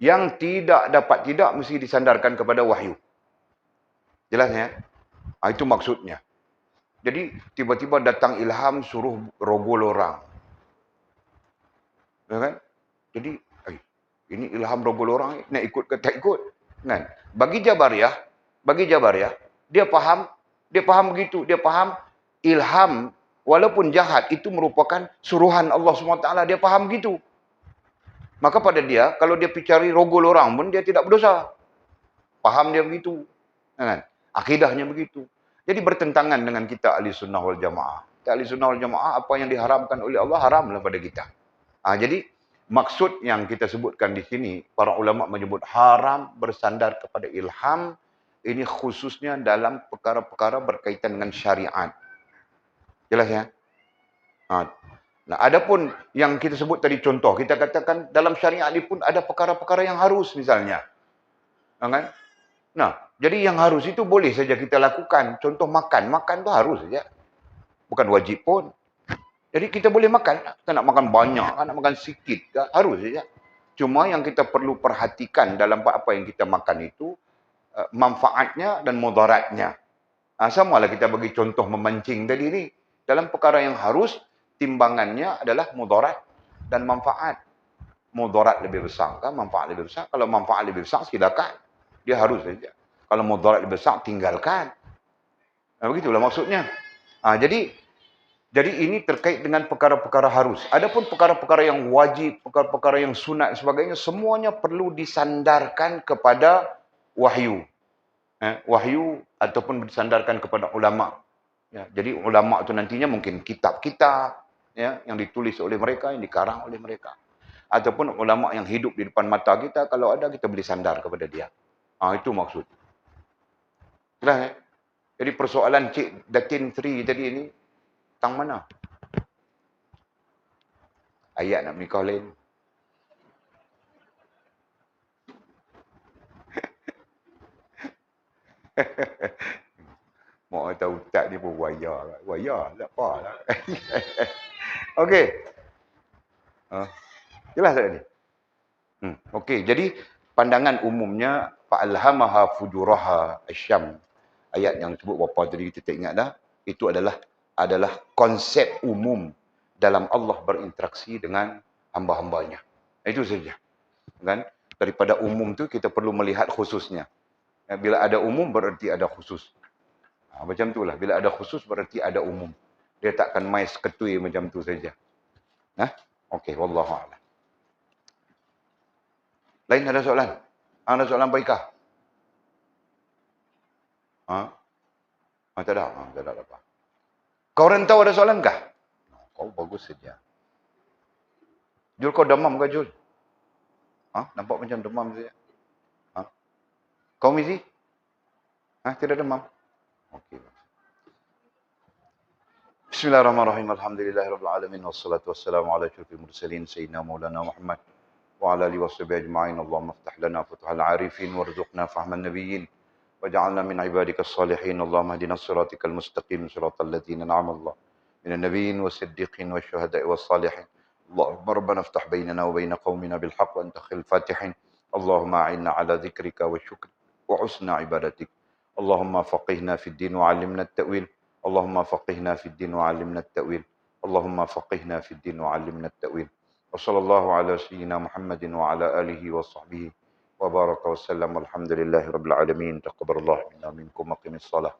yang tidak mesti disandarkan kepada wahyu. Jelas ya? Itu maksudnya. Jadi tiba-tiba datang ilham suruh rogol orang. Ya kan? Jadi ini ilham rogol orang, nak ikut ke tak ikut? Kan? Bagi Jabariyah, dia faham begitu. Dia faham ilham walaupun jahat itu merupakan suruhan Allah SWT. Dia faham begitu. Maka pada dia, kalau dia pergi cari rogol orang pun dia tidak berdosa. Faham dia begitu. Kan? Akidahnya begitu. Jadi bertentangan dengan kita ahli sunnah wal jamaah. Kita ahli sunnah wal jamaah, apa yang diharamkan oleh Allah, haramlah pada kita. Jadi maksud yang kita sebutkan di sini, para ulama menyebut haram bersandar kepada ilham, ini khususnya dalam perkara-perkara berkaitan dengan syariat. Jelas ya? Nah, adapun yang kita sebut tadi contoh, kita katakan dalam syariat ini pun ada perkara-perkara yang harus misalnya. Kan? Nah, Jadi yang harus itu boleh saja kita lakukan. Contoh makan. Makan tu harus saja. Bukan wajib pun. Jadi kita boleh makan. Kita nak makan banyak, nak makan sikit, harus saja. Cuma yang kita perlu perhatikan dalam apa yang kita makan itu, manfaatnya dan mudaratnya. Samalah kita bagi contoh memancing tadi ni. Dalam perkara yang harus, timbangannya adalah mudarat dan manfaat. Mudarat lebih besar kan, manfaat lebih besar. Kalau manfaat lebih besar, silakan. Dia harus saja. Kalau mudarat lebih besar, tinggalkan. Begitulah maksudnya. Jadi ini terkait dengan perkara-perkara harus. Adapun perkara-perkara yang wajib, perkara-perkara yang sunat dan sebagainya, semuanya perlu disandarkan kepada wahyu. Wahyu ataupun disandarkan kepada ulama. Ya, jadi ulama itu nantinya mungkin kitab-kitab ya, yang ditulis oleh mereka, yang dikarang oleh mereka. Ataupun ulama yang hidup di depan mata kita, kalau ada kita boleh sandar kepada dia. Itu maksud. Jelas, Jadi persoalan Cik Datin Sri tadi ini, tang mana? Ayat nak menikah lain. Mak kata ustaz ni pun wayar. Wayar tak apa lah. Okey. Jelas tak ni? Okey, jadi pandangan umumnya fa'alhamaha fujuraha asyam. Ayat yang sebut berapa tadi kita tak ingat dah. Itu adalah konsep umum dalam Allah berinteraksi dengan hamba-hambanya. Itu saja. Kan? Daripada umum tu kita perlu melihat khususnya. Bila ada umum berarti ada khusus. Macam itulah. Bila ada khusus berarti ada umum. Dia takkan main seketui macam tu saja. Okey, wallahu a'lam. Lain ada soalan? Ada soalan Pak Ika? Tak ada. Tak ada apa. Kau rentau ada soalan kah? Kau bagus saja. Jul, kau demam ke Jul? Nampak macam demam saja. Kau Mizi? Tidak demam? Okey. Bismillahirrahmanirrahim. Alhamdulillahirabbil alamin wassalatu wassalamu ala asyrafil mursalin sayyidina maulana Muhammad wa ala alihi washabihi ajma'in. Allahumma iftah lana futuhal arifin warzuqna fahman nabiyyin waj'alna min ibadikas salihin. Allahumma hdina siratal mustaqim siratal ladzina an'amta 'alaihim minan nabiyyin wasiddiqin wasyuhada'i wassalihin. Allahumma rabbana iftah bainana wa bain qaumina bil haqq wa anta khairul fatihin. Allahumma a'inna 'ala dzikrika wa syukrika wa husni ibadatik. Allahumma faqihna fid din wa 'allimna at-ta'wil. اللهم فقهنا في الدين وعلمنا التأويل اللهم فقهنا في الدين وعلمنا التأويل وصلى الله على سيدنا محمد وعلى آله وصحبه وبارك وسلم والحمد لله رب العالمين تقبل الله منا ومنكم وقم الصلاة